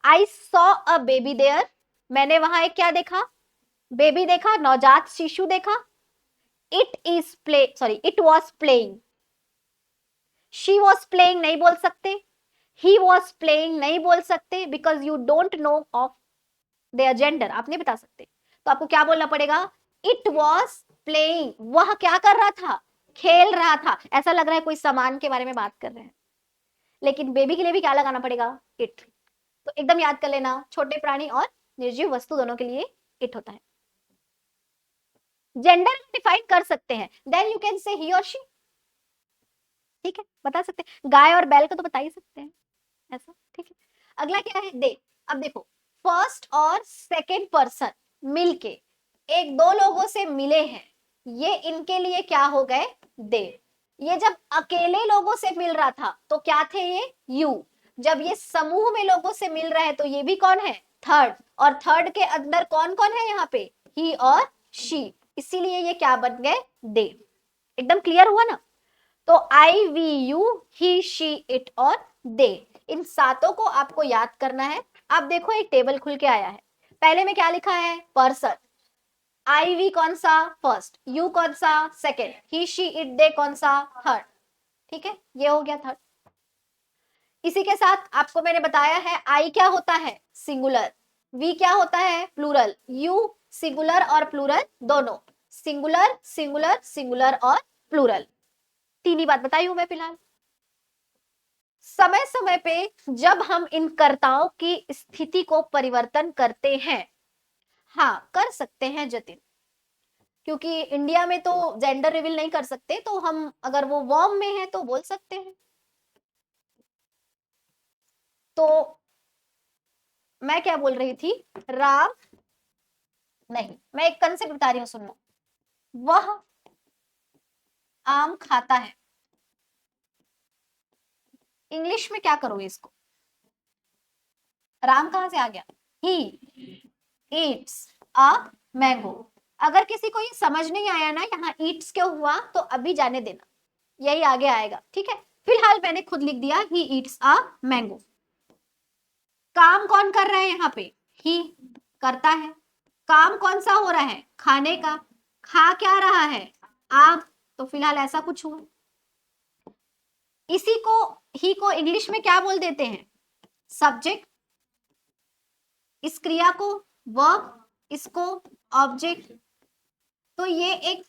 I saw a baby there, मैंने वहां एक क्या देखा? बेबी देखा, नवजात शिशु देखा। It is play, sorry, it was playing. She was playing नहीं बोल सकते, ही वॉज प्लेइंग नहीं बोल सकते, because you don't know of their gender, आप नहीं बता सकते। तो आपको क्या बोलना पड़ेगा? इट वॉज प्लेइंग, वह क्या कर रहा था? खेल रहा था। ऐसा लग रहा है कोई सामान के बारे में बात कर रहे हैं, लेकिन बेबी के लिए भी क्या लगाना पड़ेगा? इट। तो एकदम याद कर लेना, छोटे प्राणी और निर्जीव वस्तु दोनों के लिए इट होता है। जेंडर डिफाइन कर सकते हैं, देन यू कैन से ही और शी, ठीक है, बता सकते हैं। गाय और बैल का तो बता ही सकते हैं, ऐसा, ठीक है। अगला क्या है? दे। अब देखो, फर्स्ट और सेकेंड पर्सन मिलके एक दो लोगों से मिले हैं, ये इनके लिए क्या हो गए, दे। ये जब अकेले लोगों से मिल रहा था तो क्या थे ये, यू। जब ये समूह में लोगों से मिल रहा है तो ये भी कौन है, थर्ड। और थर्ड के अंदर कौन कौन है यहाँ पे, ही और शी, इसीलिए ये क्या बन गए, दे। एकदम क्लियर हुआ ना। तो I, we, you, he, she, it और दे, इन सातों को आपको याद करना है। आप देखो एक टेबल खुल के आया है, पहले में क्या लिखा है, पर्सन। आई, वी कौन सा, फर्स्ट। यू कौन सा, सेकेंड। ही, शी, इट, दे कौन सा, थर्ड। ठीक है, ये हो गया थर्ड। इसी के साथ आपको मैंने बताया है आई क्या होता है, सिंगुलर। वी क्या होता है, प्लूरल। यू सिंगुलर और प्लूरल दोनों, सिंगुलर सिंगुलर सिंगुलर और प्लूरल। तीन ही बात बताई हूं मैं फिलहाल। समय समय पे जब हम इन कर्ताओं की स्थिति को परिवर्तन करते हैं, हाँ कर सकते हैं जतिन, क्योंकि इंडिया में तो जेंडर रिवील नहीं कर सकते, तो हम अगर वो वॉर्म में है तो बोल सकते हैं। तो मैं क्या बोल रही थी, राम, नहीं मैं एक कंसेप्ट बता रही हूँ, सुनना। वह आम खाता है, इंग्लिश में क्या करोगे इसको, राम कहां से आ गया, ही ईट्स अ मैंगो। अगर किसी को ये समझ नहीं आया ना यहाँ ईट्स क्यों हुआ, तो अभी जाने देना, यही आगे आएगा, ठीक है। फिलहाल मैंने खुद लिख दिया ही ईट्स अ मैंगो। काम कौन कर रहा है यहाँ पे, ही करता है। काम कौन सा हो रहा है, खाने का। खा क्या रहा है, आम, तो फिलहाल ऐसा कुछ हुआ। इसी को, ही को इंग्लिश में क्या बोल देते हैं, सब्जेक्ट। इस क्रिया को वर्ब, इसको ऑब्जेक्ट। तो ये एक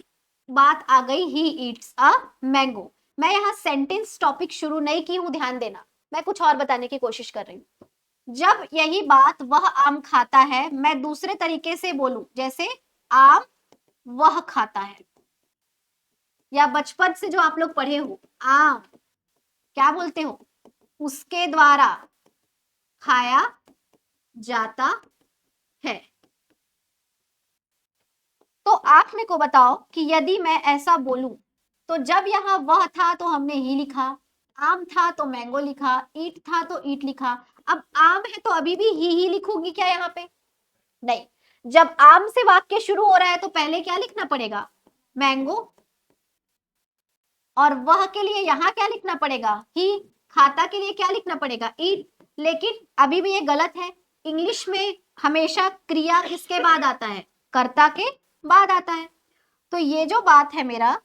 बात आ गई, ही ईट्स अ मैंगो। मैं यहाँ सेंटेंस टॉपिक शुरू नहीं की हूं, ध्यान देना, मैं कुछ और बताने की कोशिश कर रही हूँ। जब यही बात वह आम खाता है, मैं दूसरे तरीके से बोलूं, जैसे आम वह खाता है, या बचपन से जो आप लोग पढ़े हो, आम क्या बोलते हो, उसके द्वारा खाया जाता है। तो आप मेरे को बताओ कि यदि मैं ऐसा बोलूं, तो जब यहाँ वह था तो हमने ही लिखा, आम था तो मैंगो लिखा, ईट था तो ईट लिखा। अब आम है तो अभी भी ही लिखूंगी क्या यहाँ पे, नहीं। जब आम से वाक्य शुरू हो रहा है तो पहले क्या लिखना पड़ेगा, मैंगो। और वह के लिए यहाँ क्या लिखना पड़ेगा, ही। खाता के लिए क्या लिखना पड़ेगा, ईट। लेकिन अभी भी ये गलत है, इंग्लिश में हमेशा क्रिया किसके बाद आता है, कर्ता के बाद आता है। तो ये जो बात है मेरा,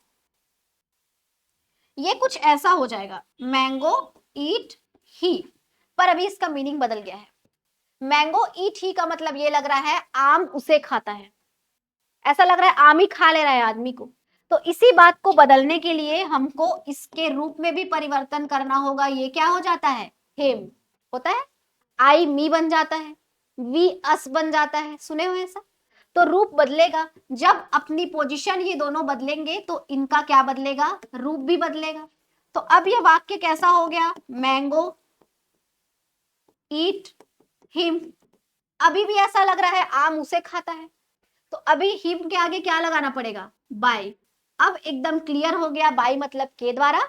ये कुछ ऐसा हो जाएगा, मैंगो ईट ही। पर अभी इसका मीनिंग बदल गया है। मैंगो ईट ही का मतलब ये लग रहा है आम उसे खाता है, ऐसा लग रहा है आम ही खा ले रहा है आदमी को। तो इसी बात को बदलने के लिए हमको इसके रूप में भी परिवर्तन करना होगा। ये क्या हो जाता है, हिम होता है, आई मी बन जाता है, वी अस बन जाता है, सुने हो ऐसा। तो रूप बदलेगा, जब अपनी पोजीशन ये दोनों बदलेंगे तो इनका क्या बदलेगा, रूप भी बदलेगा। तो अब ये वाक्य कैसा हो गया, मैंगो ईट हिम। अभी भी ऐसा लग रहा है आम उसे खाता है, तो अभी हिम के आगे क्या लगाना पड़ेगा, बाय। अब एकदम क्लियर हो गया, बाय मतलब के द्वारा।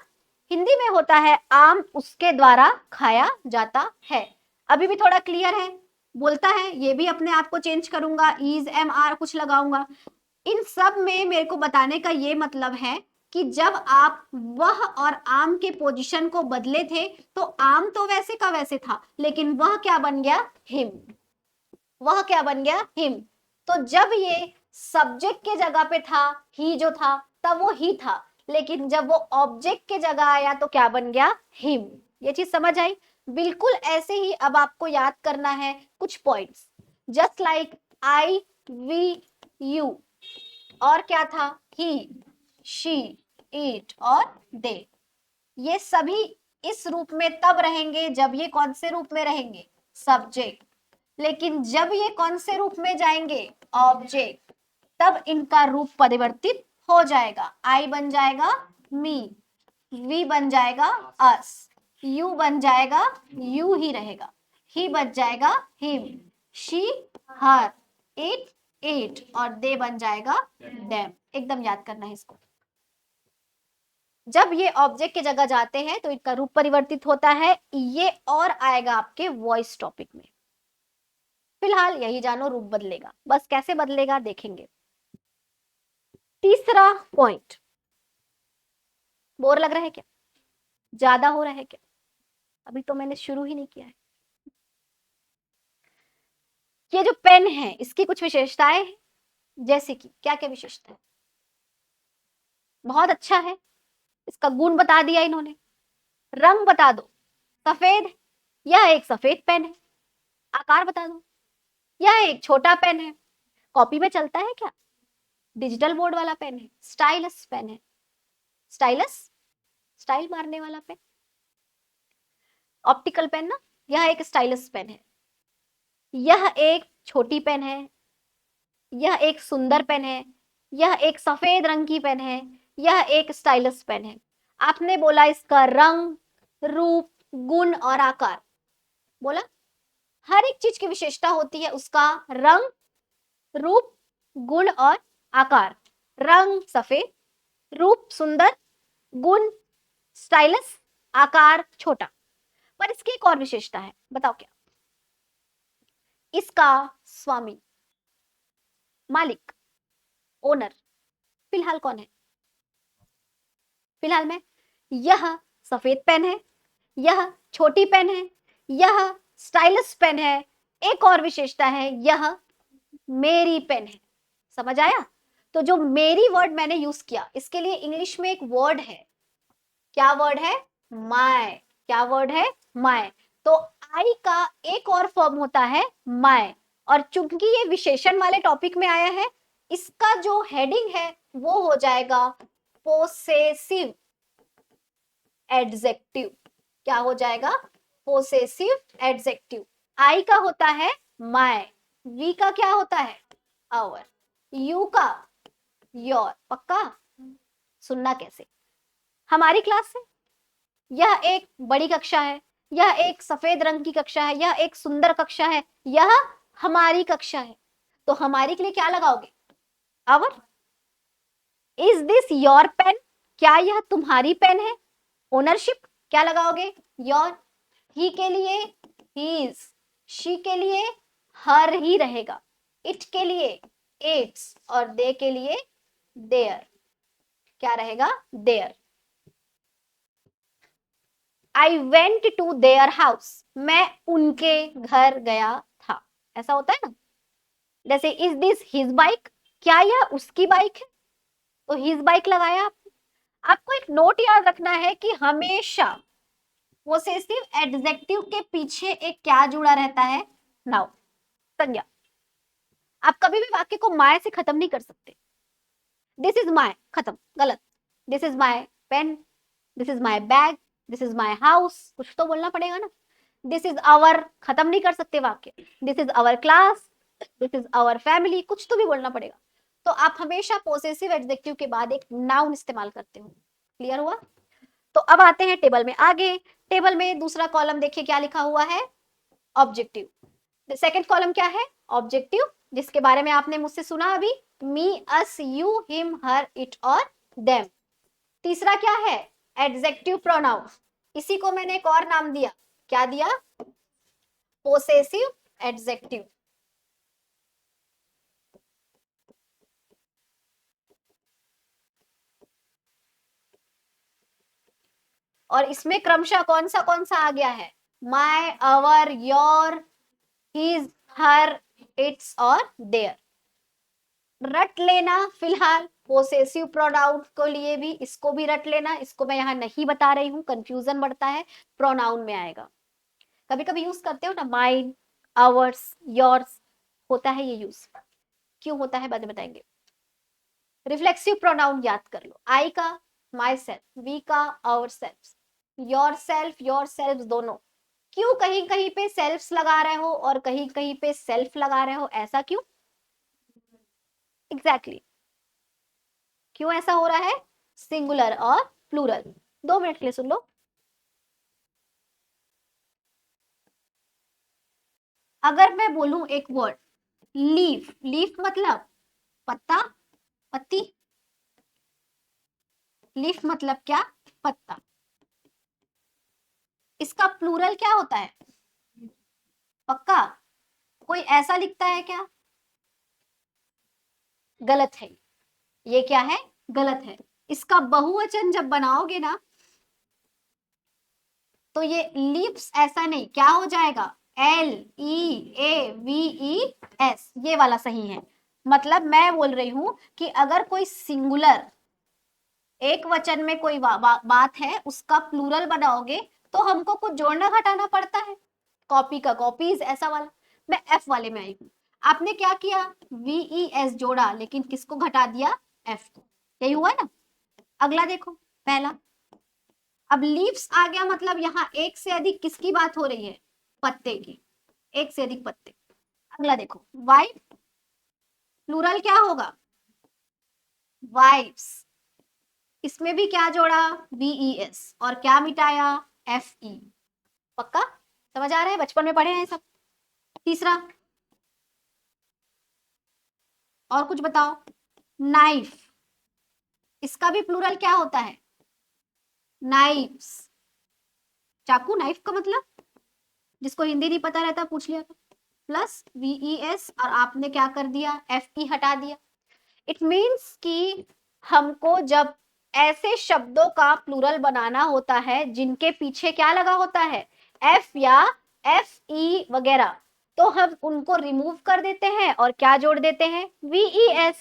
हिंदी में होता है आम उसके द्वारा खाया जाता है। अभी भी थोड़ा क्लियर है, बोलता है, ये भी अपने आप को चेंज करूंगा, इज एम आर कुछ लगाऊंगा। इन सब में मेरे को बताने का ये मतलब है कि जब आप वह और आम के पोजीशन को बदले थे, तो आम तो वैसे का वैसे था, लेकिन वह क्या बन गया, हिम। वह क्या बन गया, हिम। तो जब ये सब्जेक्ट के जगह पे था, ही जो था, तब वो ही था, लेकिन जब वो ऑब्जेक्ट के जगह आया तो क्या बन गया, हिम। ये चीज समझ आई। बिल्कुल ऐसे ही अब आपको याद करना है कुछ points, just like I we you, और क्या था, ही शी इट और दे। ये सभी इस रूप में तब रहेंगे जब ये कौन से रूप में रहेंगे, सब्जेक्ट। लेकिन जब ये कौन से रूप में जाएंगे, ऑब्जेक्ट, तब इनका रूप परिवर्तित हो जाएगा। आई बन जाएगा मी, वी बन जाएगा अस, यू बन जाएगा यू ही रहेगा, ही बन जाएगा him, she her, it it और दे बन जाएगा देम। एकदम याद करना है इसको। जब ये ऑब्जेक्ट की जगह जाते हैं तो इनका रूप परिवर्तित होता है। ये और आएगा आपके वॉइस टॉपिक में। फिलहाल यही जानो, रूप बदलेगा, बस कैसे बदलेगा देखेंगे। तीसरा पॉइंट, बोर लग रहा है क्या? ज्यादा हो रहा है क्या? अभी तो मैंने शुरू ही नहीं किया है। ये जो पेन है इसकी कुछ विशेषताएं हैं, जैसे कि क्या क्या विशेषता है? बहुत अच्छा है, इसका गुण बता दिया इन्होंने। रंग बता दो, सफेद, यह एक सफेद पेन है। आकार बता दो, यह एक छोटा पेन है। कॉपी में चलता है क्या? डिजिटल बोर्ड वाला पेन है, स्टाइलस पेन है। स्टाइलस, स्टाइल मारने वाला पेन। ऑप्टिकल पेन ना, यह एक स्टाइलस पेन है। यह एक छोटी पेन है, यह एक सुंदर पेन है, यह एक सफेद रंग की पेन है, यह एक स्टाइलस पेन है। आपने बोला इसका रंग, रूप, गुण और आकार। बोला हर एक चीज की विशेषता होती है, उसका रंग, रूप, गुण और आकार। रंग सफेद, रूप सुंदर, गुण स्टाइलस, आकार छोटा। पर इसकी एक और विशेषता है, बताओ क्या? इसका स्वामी, मालिक, ओनर फिलहाल कौन है? फिलहाल में यह सफेद पेन है, यह छोटी पेन है, यह स्टाइलस पेन है। एक और विशेषता है, यह मेरी पेन है। समझ आया? तो जो मेरी वर्ड मैंने यूज किया, इसके लिए इंग्लिश में एक वर्ड है। क्या वर्ड है? माय। क्या वर्ड है? माय। तो आई का एक और फॉर्म होता है माय। और चूंकि ये विशेषण वाले टॉपिक में आया है, इसका जो हेडिंग है वो हो जाएगा पोसेसिव एडजेक्टिव। क्या हो जाएगा? Possessive adjective. आई का होता है माय, वी का क्या होता है? आवर, यू का योर। पक्का? सुनना कैसे? हमारी क्लास से, यह एक बड़ी कक्षा है, यह एक सफेद रंग की कक्षा है, यह एक सुंदर कक्षा है, यह हमारी कक्षा है। तो हमारी के लिए क्या लगाओगे? Our. Is this your pen? क्या यह तुम्हारी पेन है? ओनरशिप क्या लगाओगे? योर। ही के लिए हीज, शी के लिए हर ही रहेगा, इट के लिए इट्स और दे के लिए देयर। क्या रहेगा? There. I went to their house, मैं उनके घर गया था। ऐसा होता है ना? जैसे इज दिस हिज बाइक? क्या यह उसकी बाइक है? तो हिज बाइक लगाया। आपको एक नोट याद रखना है कि हमेशा पोसेसिव एडजेक्टिव के पीछे एक क्या जुड़ा रहता है? नाउन, संज्ञा। आप कभी भी वाक्य को माय से खत्म नहीं कर सकते। दिस इज माय, खत्म, गलत। This is my pen, this is my bag, this is my house, कुछ तो बोलना पड़ेगा ना। दिस इज आवर, खत्म नहीं कर सकते वाक्य। This is our class, this is our family, कुछ तो भी बोलना पड़ेगा। तो आप हमेशा पोसेसिव एडजेक्टिव के बाद एक नाउन इस्तेमाल करते हो। क्लियर हुआ? तो अब आते हैं टेबल में आगे। टेबल में दूसरा कॉलम देखिए क्या लिखा हुआ है? ऑब्जेक्टिव। सेकंड कॉलम क्या है? ऑब्जेक्टिव, जिसके बारे में आपने मुझसे सुना अभी, मी, अस, यू, हिम, हर, इट और देम। तीसरा क्या है? Adjective pronoun. इसी को मैंने एक और नाम दिया, क्या दिया? Possessive adjective. और इसमें क्रमशः कौन सा आ गया है? My, our, your, his, her, it's और देयर। रट लेना फिलहाल पोसेसिव प्रोनाउन को लिए भी, इसको भी रट लेना। इसको मैं यहाँ नहीं बता रही हूँ, कंफ्यूजन बढ़ता है, प्रोनाउन में आएगा। कभी कभी यूज करते हो ना, माइन, आवर्स, योर्स, होता है ये यूज। क्यों होता है बाद में बताएंगे। रिफ्लेक्सिव प्रोनाउन याद कर लो। आई का माई सेल्फ, वी का आवर सेल्फ, योर सेल्फ दोनों। क्यों कहीं कहीं पे सेल्फ्स लगा रहे हो और कहीं कहीं पे सेल्फ लगा रहे हो? ऐसा क्यों? Exactly exactly. क्यों ऐसा हो रहा है? सिंगुलर और प्लूरल। 2 मिनट के लिए सुन लो। अगर मैं बोलूं एक वर्ड, लीफ, लीफ मतलब पत्ता, पत्ती, लीफ मतलब क्या, पत्ता। इसका प्लूरल क्या होता है, पक्का कोई ऐसा लिखता है क्या, गलत है, ये क्या है, गलत है। इसका बहुवचन जब बनाओगे ना तो ये लीव्स ऐसा नहीं, क्या हो जाएगा, LEAVES, ये वाला सही है। मतलब मैं बोल रही हूं कि अगर कोई सिंगुलर एक वचन में कोई बात है उसका प्लूरल बनाओगे तो हमको कुछ जोड़ना घटाना पड़ता है, कॉपी का कॉपीज ऐसा वाला। मैं एफ वाले में आई हूं, आपने क्या किया, VES जोड़ा लेकिन किसको घटा दिया, एफ को, यही हुआ ना। अगला देखो, पहला, अब लीव्स आ गया मतलब यहाँ एक से अधिक किसकी बात हो रही है, पत्ते की, एक से अधिक पत्ते। अगला देखो, वाइफ, प्लूरल क्या होगा, वाइफ्स, इसमें भी क्या जोड़ा, VES, और क्या मिटाया, FE। पक्का समझ आ रहा है, बचपन में पढ़े हैं सब। तीसरा, और कुछ बताओ, नाइफ, इसका भी प्लूरल क्या होता है, नाइफ्स, चाकू, नाइफ का मतलब, जिसको हिंदी नहीं पता रहता पूछ लिया था, प्लस VES और आपने क्या कर दिया, FE हटा दिया। इट मीन्स कि हमको जब ऐसे शब्दों का प्लूरल बनाना होता है जिनके पीछे क्या लगा होता है, F या FE वगैरह, तो हम उनको रिमूव कर देते हैं और क्या जोड़ देते हैं, VES।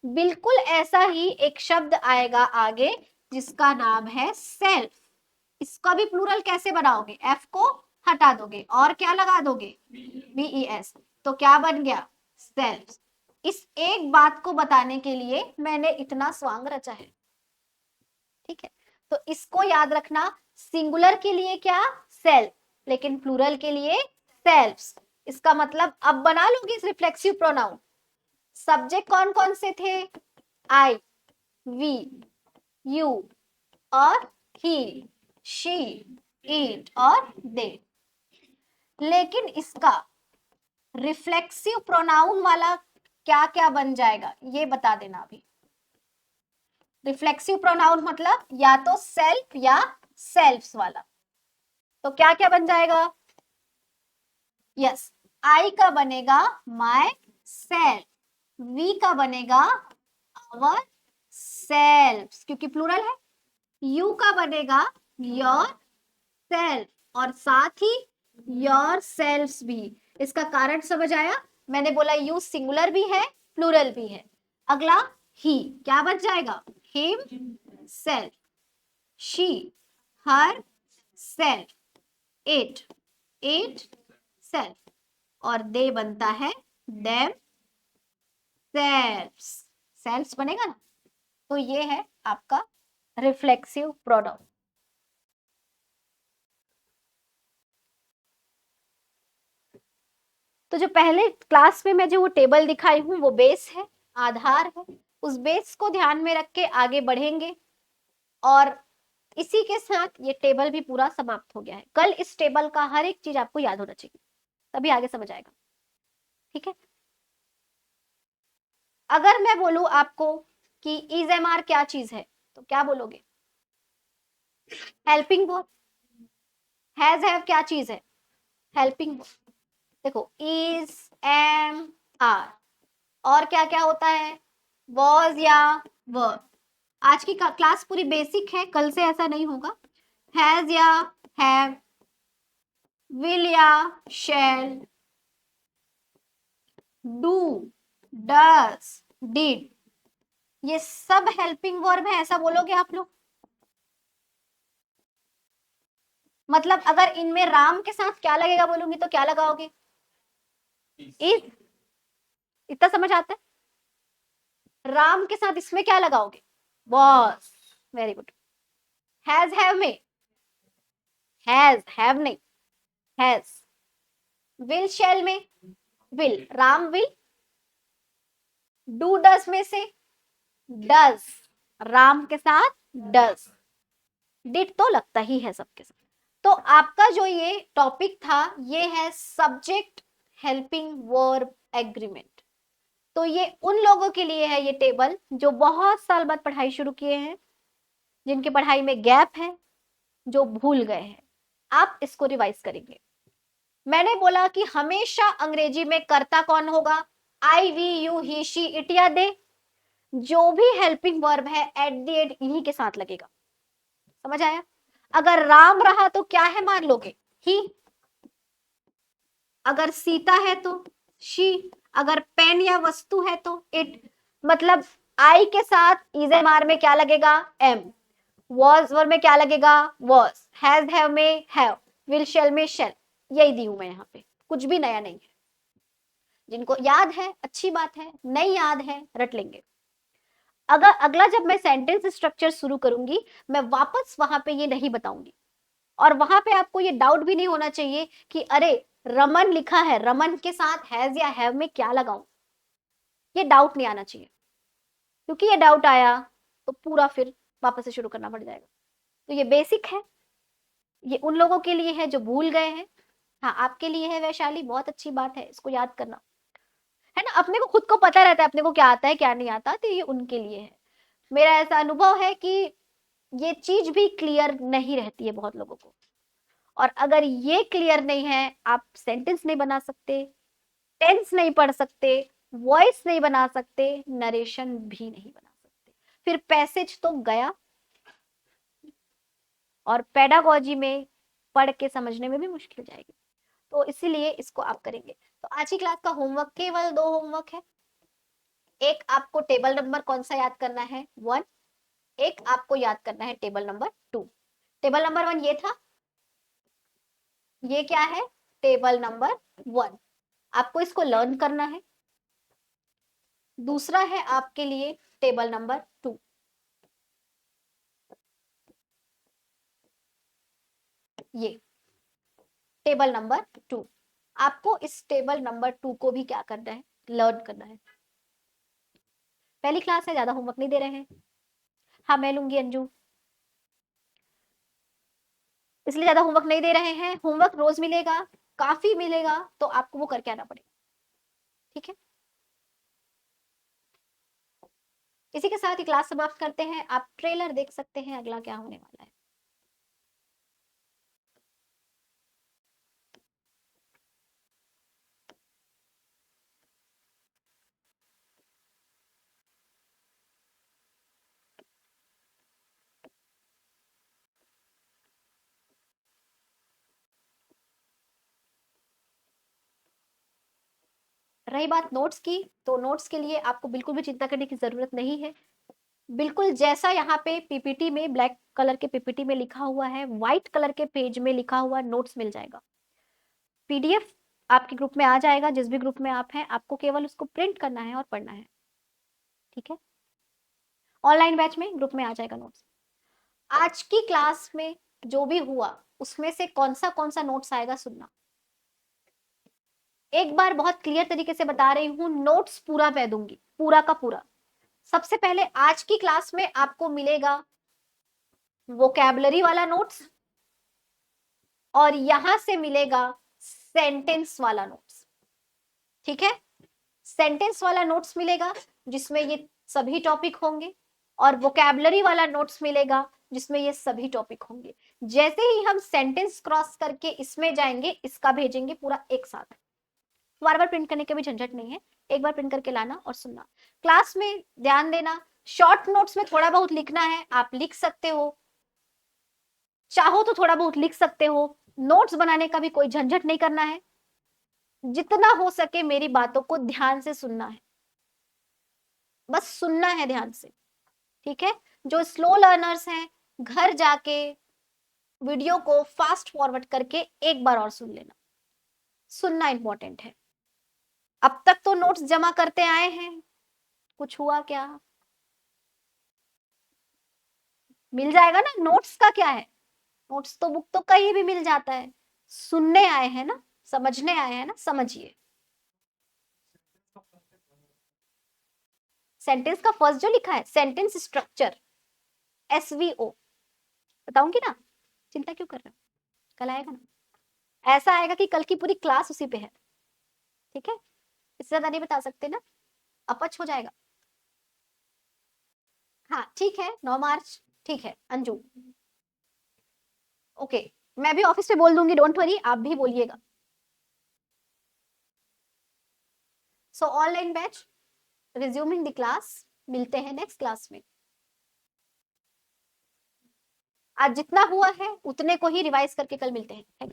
बिल्कुल ऐसा ही एक शब्द आएगा आगे जिसका नाम है सेल्फ, इसका भी प्लूरल कैसे बनाओगे, F को हटा दोगे और क्या लगा दोगे, VES, तो क्या बन गया, सेल्फ। इस एक बात को बताने के लिए मैंने इतना स्वांग रचा है, ठीक है। तो इसको याद रखना, सिंगुलर के लिए क्या, सेल्फ, लेकिन प्लूरल के लिए सेल्फ्स। इसका मतलब अब बना लोगे इस रिफ्लेक्सिव प्रोनाउन। सब्जेक्ट कौन कौन से थे, आई, वी, यू और ही, शी, इट और दे। लेकिन इसका रिफ्लेक्सिव प्रोनाउन वाला क्या क्या बन जाएगा ये बता देना अभी। रिफ्लेक्सिव प्रोनाउन मतलब या तो सेल्फ या सेल्फ्स वाला, तो क्या क्या बन जाएगा, यस, आई का बनेगा माय सेल्फ, वी का बनेगा आवर सेल्फ्स क्योंकि प्लूरल है, यू का बनेगा योर सेल्फ और साथ ही योर सेल्फ्स भी। इसका कारण समझ आया, मैंने बोला यू सिंगुलर भी है प्लूरल भी है। अगला, ही क्या बन जाएगा, him self, she her self, it self और दे बनता है देम सेल्फ्स, सेल्फ्स बनेगा ना। तो ये है आपका रिफ्लेक्सिव प्रोनाउन। तो जो पहले क्लास में मैं जो वो टेबल दिखाई हूं वो बेस है, आधार है, उस बेस को ध्यान में रख के आगे बढ़ेंगे। और इसी के साथ ये टेबल भी पूरा समाप्त हो गया है। कल इस टेबल का हर एक चीज आपको याद होना चाहिए, तभी आगे समझ आएगा, ठीक है। अगर मैं बोलूं आपको कि इज एम आर क्या चीज है तो क्या बोलोगे, हेल्पिंग वर्ब। हैज हैव क्या चीज है, हेल्पिंग वर्ब। देखो इज एम आर और क्या क्या होता है, वॉज या वर्ब। आज की क्लास पूरी बेसिक है, कल से ऐसा नहीं होगा। हैज या हैव, विल या शैल, डू, डज, डिड, ये सब हेल्पिंग वर्ब है, ऐसा बोलोगे आप लोग। मतलब अगर इनमें राम के साथ क्या लगेगा बोलूंगी तो क्या लगाओगे, इज, इतना समझ आता है। राम के साथ इसमें क्या लगाओगे, was, very good. Has have में, हैज हैव नहीं, हैज। विल शैल में, will, Ram will. Do does में से डज, राम के साथ डज। डिड तो लगता ही है सबके साथ। तो आपका जो ये टॉपिक था ये है सब्जेक्ट हेल्पिंग वर्ब एग्रीमेंट। तो ये उन लोगों के लिए है ये टेबल जो बहुत साल बाद पढ़ाई शुरू किए हैं, जिनकी पढ़ाई में गैप है, जो भूल गए हैं। आप इसको रिवाइज करेंगे। मैंने बोला कि हमेशा अंग्रेजी में कर्ता कौन होगा? I, we, you, he, she, it या दे। जो भी हेल्पिंग वर्ब है एट द एंड इन्हीं के साथ लगेगा। समझ आया? अगर राम रहा तो क्या है मान लोगे? ही। अगर सीता है तो शी। अगर पेन या वस्तु है तो इट। मतलब आई के साथ इजेमार में क्या लगेगा? एम। वॉज वर्ब में क्या लगेगा? वॉज। हैज हैव में हैव। विल शेल में शेल। यही दी हूं मैं यहाँ पे, कुछ भी नया नहीं है। जिनको याद है अच्छी बात है, नहीं याद है रट लेंगे। अगर अगला जब मैं सेंटेंस स्ट्रक्चर शुरू करूंगी, मैं वापस वहां पे ये नहीं बताऊंगी। और वहां पे आपको ये डाउट भी नहीं होना चाहिए कि अरे रमन लिखा है, रमन के साथ हैज या हैव में क्या लगाऊं। ये डाउट नहीं आना चाहिए, क्योंकि ये डाउट आया तो पूरा फिर वापस से शुरू करना पड़ जाएगा। तो ये बेसिक है, ये उन लोगों के लिए है जो भूल गए हैं। हाँ, आपके लिए है वैशाली, बहुत अच्छी बात है, इसको याद करना है ना। अपने को खुद को पता रहता है अपने को क्या आता है क्या नहीं आता, तो ये उनके लिए है। मेरा ऐसा अनुभव है कि ये चीज भी क्लियर नहीं रहती है बहुत लोगों को। और अगर ये क्लियर नहीं है, आप सेंटेंस नहीं बना सकते, टेंस नहीं पढ़ सकते, वॉइस नहीं बना सकते, नरेशन भी नहीं बना सकते। फिर पैसेज तो गया, और पेडागोजी में पढ़ के समझने में भी मुश्किल जाएगी। तो इसीलिए इसको आप करेंगे। तो आज की क्लास का होमवर्क केवल 2 होमवर्क है। एक आपको टेबल नंबर कौन सा याद करना है? 1। एक आपको याद करना है टेबल नंबर 2। टेबल नंबर 1 ये था, ये क्या है? Table number 1। आपको इसको लर्न करना है। दूसरा है आपके लिए टेबल नंबर 2। ये टेबल नंबर 2। आपको इस टेबल नंबर 2 को भी क्या करना है? लर्न करना है। पहली क्लास है, ज्यादा होमवर्क नहीं दे रहे हैं। हाँ, मैं लूंगी अंजू, इसलिए ज्यादा होमवर्क नहीं दे रहे हैं। होमवर्क रोज मिलेगा, काफी मिलेगा, तो आपको वो करके आना पड़ेगा। ठीक है, इसी के साथ ही क्लास समाप्त करते हैं। आप ट्रेलर देख सकते हैं अगला क्या होने वाला है। रही बात नोट्स की, तो नोट्स के लिए आपको बिल्कुल भी चिंता करने की जरूरत नहीं है। बिल्कुल जैसा यहाँ पे पीपीटी में, ब्लैक कलर के पीपीटी में लिखा हुआ है, व्हाइट कलर के पेज में लिखा हुआ नोट्स मिल जाएगा। पीडीएफ आपके ग्रुप में आ जाएगा, जिस भी ग्रुप में आप हैं, आपको केवल उसको प्रिंट करना है और पढ़ना है। ठीक है, ऑनलाइन बैच में ग्रुप में आ जाएगा नोट्स। आज की क्लास में जो भी हुआ उसमें से कौन सा नोट्स आएगा सुनना। एक बार बहुत क्लियर तरीके से बता रही हूँ, नोट्स पूरा मैं दूंगी, पूरा का पूरा। सबसे पहले आज की क्लास में आपको मिलेगा वोकैबुलरी वाला नोट्स, और यहां से मिलेगा सेंटेंस वाला नोट्स। ठीक है, सेंटेंस वाला नोट्स मिलेगा जिसमें ये सभी टॉपिक होंगे, और वोकैबुलरी वाला नोट्स मिलेगा जिसमें ये सभी टॉपिक होंगे। जैसे ही हम सेंटेंस क्रॉस करके इसमें जाएंगे, इसका भेजेंगे पूरा एक साथ। बार बार प्रिंट करने का भी झंझट नहीं है, एक बार प्रिंट करके लाना और सुनना। क्लास में ध्यान देना, शॉर्ट नोट्स में थोड़ा बहुत लिखना है, आप लिख सकते हो, चाहो तो थोड़ा बहुत लिख सकते हो। नोट्स बनाने का भी कोई झंझट नहीं करना है। जितना हो सके मेरी बातों को ध्यान से सुनना है, बस सुनना है ध्यान से। ठीक है, जो स्लो लर्नर्स हैं, घर जाके वीडियो को फास्ट फॉरवर्ड करके एक बार और सुन लेना। सुनना इंपॉर्टेंट है। अब तक तो नोट्स जमा करते आए हैं, कुछ हुआ क्या? मिल जाएगा ना, नोट्स का क्या है? नोट्स तो बुक तो कहीं भी मिल जाता है। सुनने आए हैं ना, समझने आए हैं ना, समझिए। सेंटेंस का फर्स्ट जो लिखा है सेंटेंस स्ट्रक्चर, एसवीओ, बताऊंगी ना, चिंता क्यों कर रहे हो, कल आएगा ना। ऐसा आएगा कि कल की पूरी क्लास उसी पे है। ठीक है, इससे ज्यादा नहीं बता सकते ना, अपच हो जाएगा। हाँ ठीक है, 9 मार्च, ठीक है अंजू। ओके, मैं भी ऑफिस पे बोल दूंगी, डोंट वरी, आप भी बोलिएगा। सो online batch resuming the class, मिलते हैं नेक्स्ट क्लास में। आज जितना हुआ है उतने को ही रिवाइज करके कल मिलते हैं।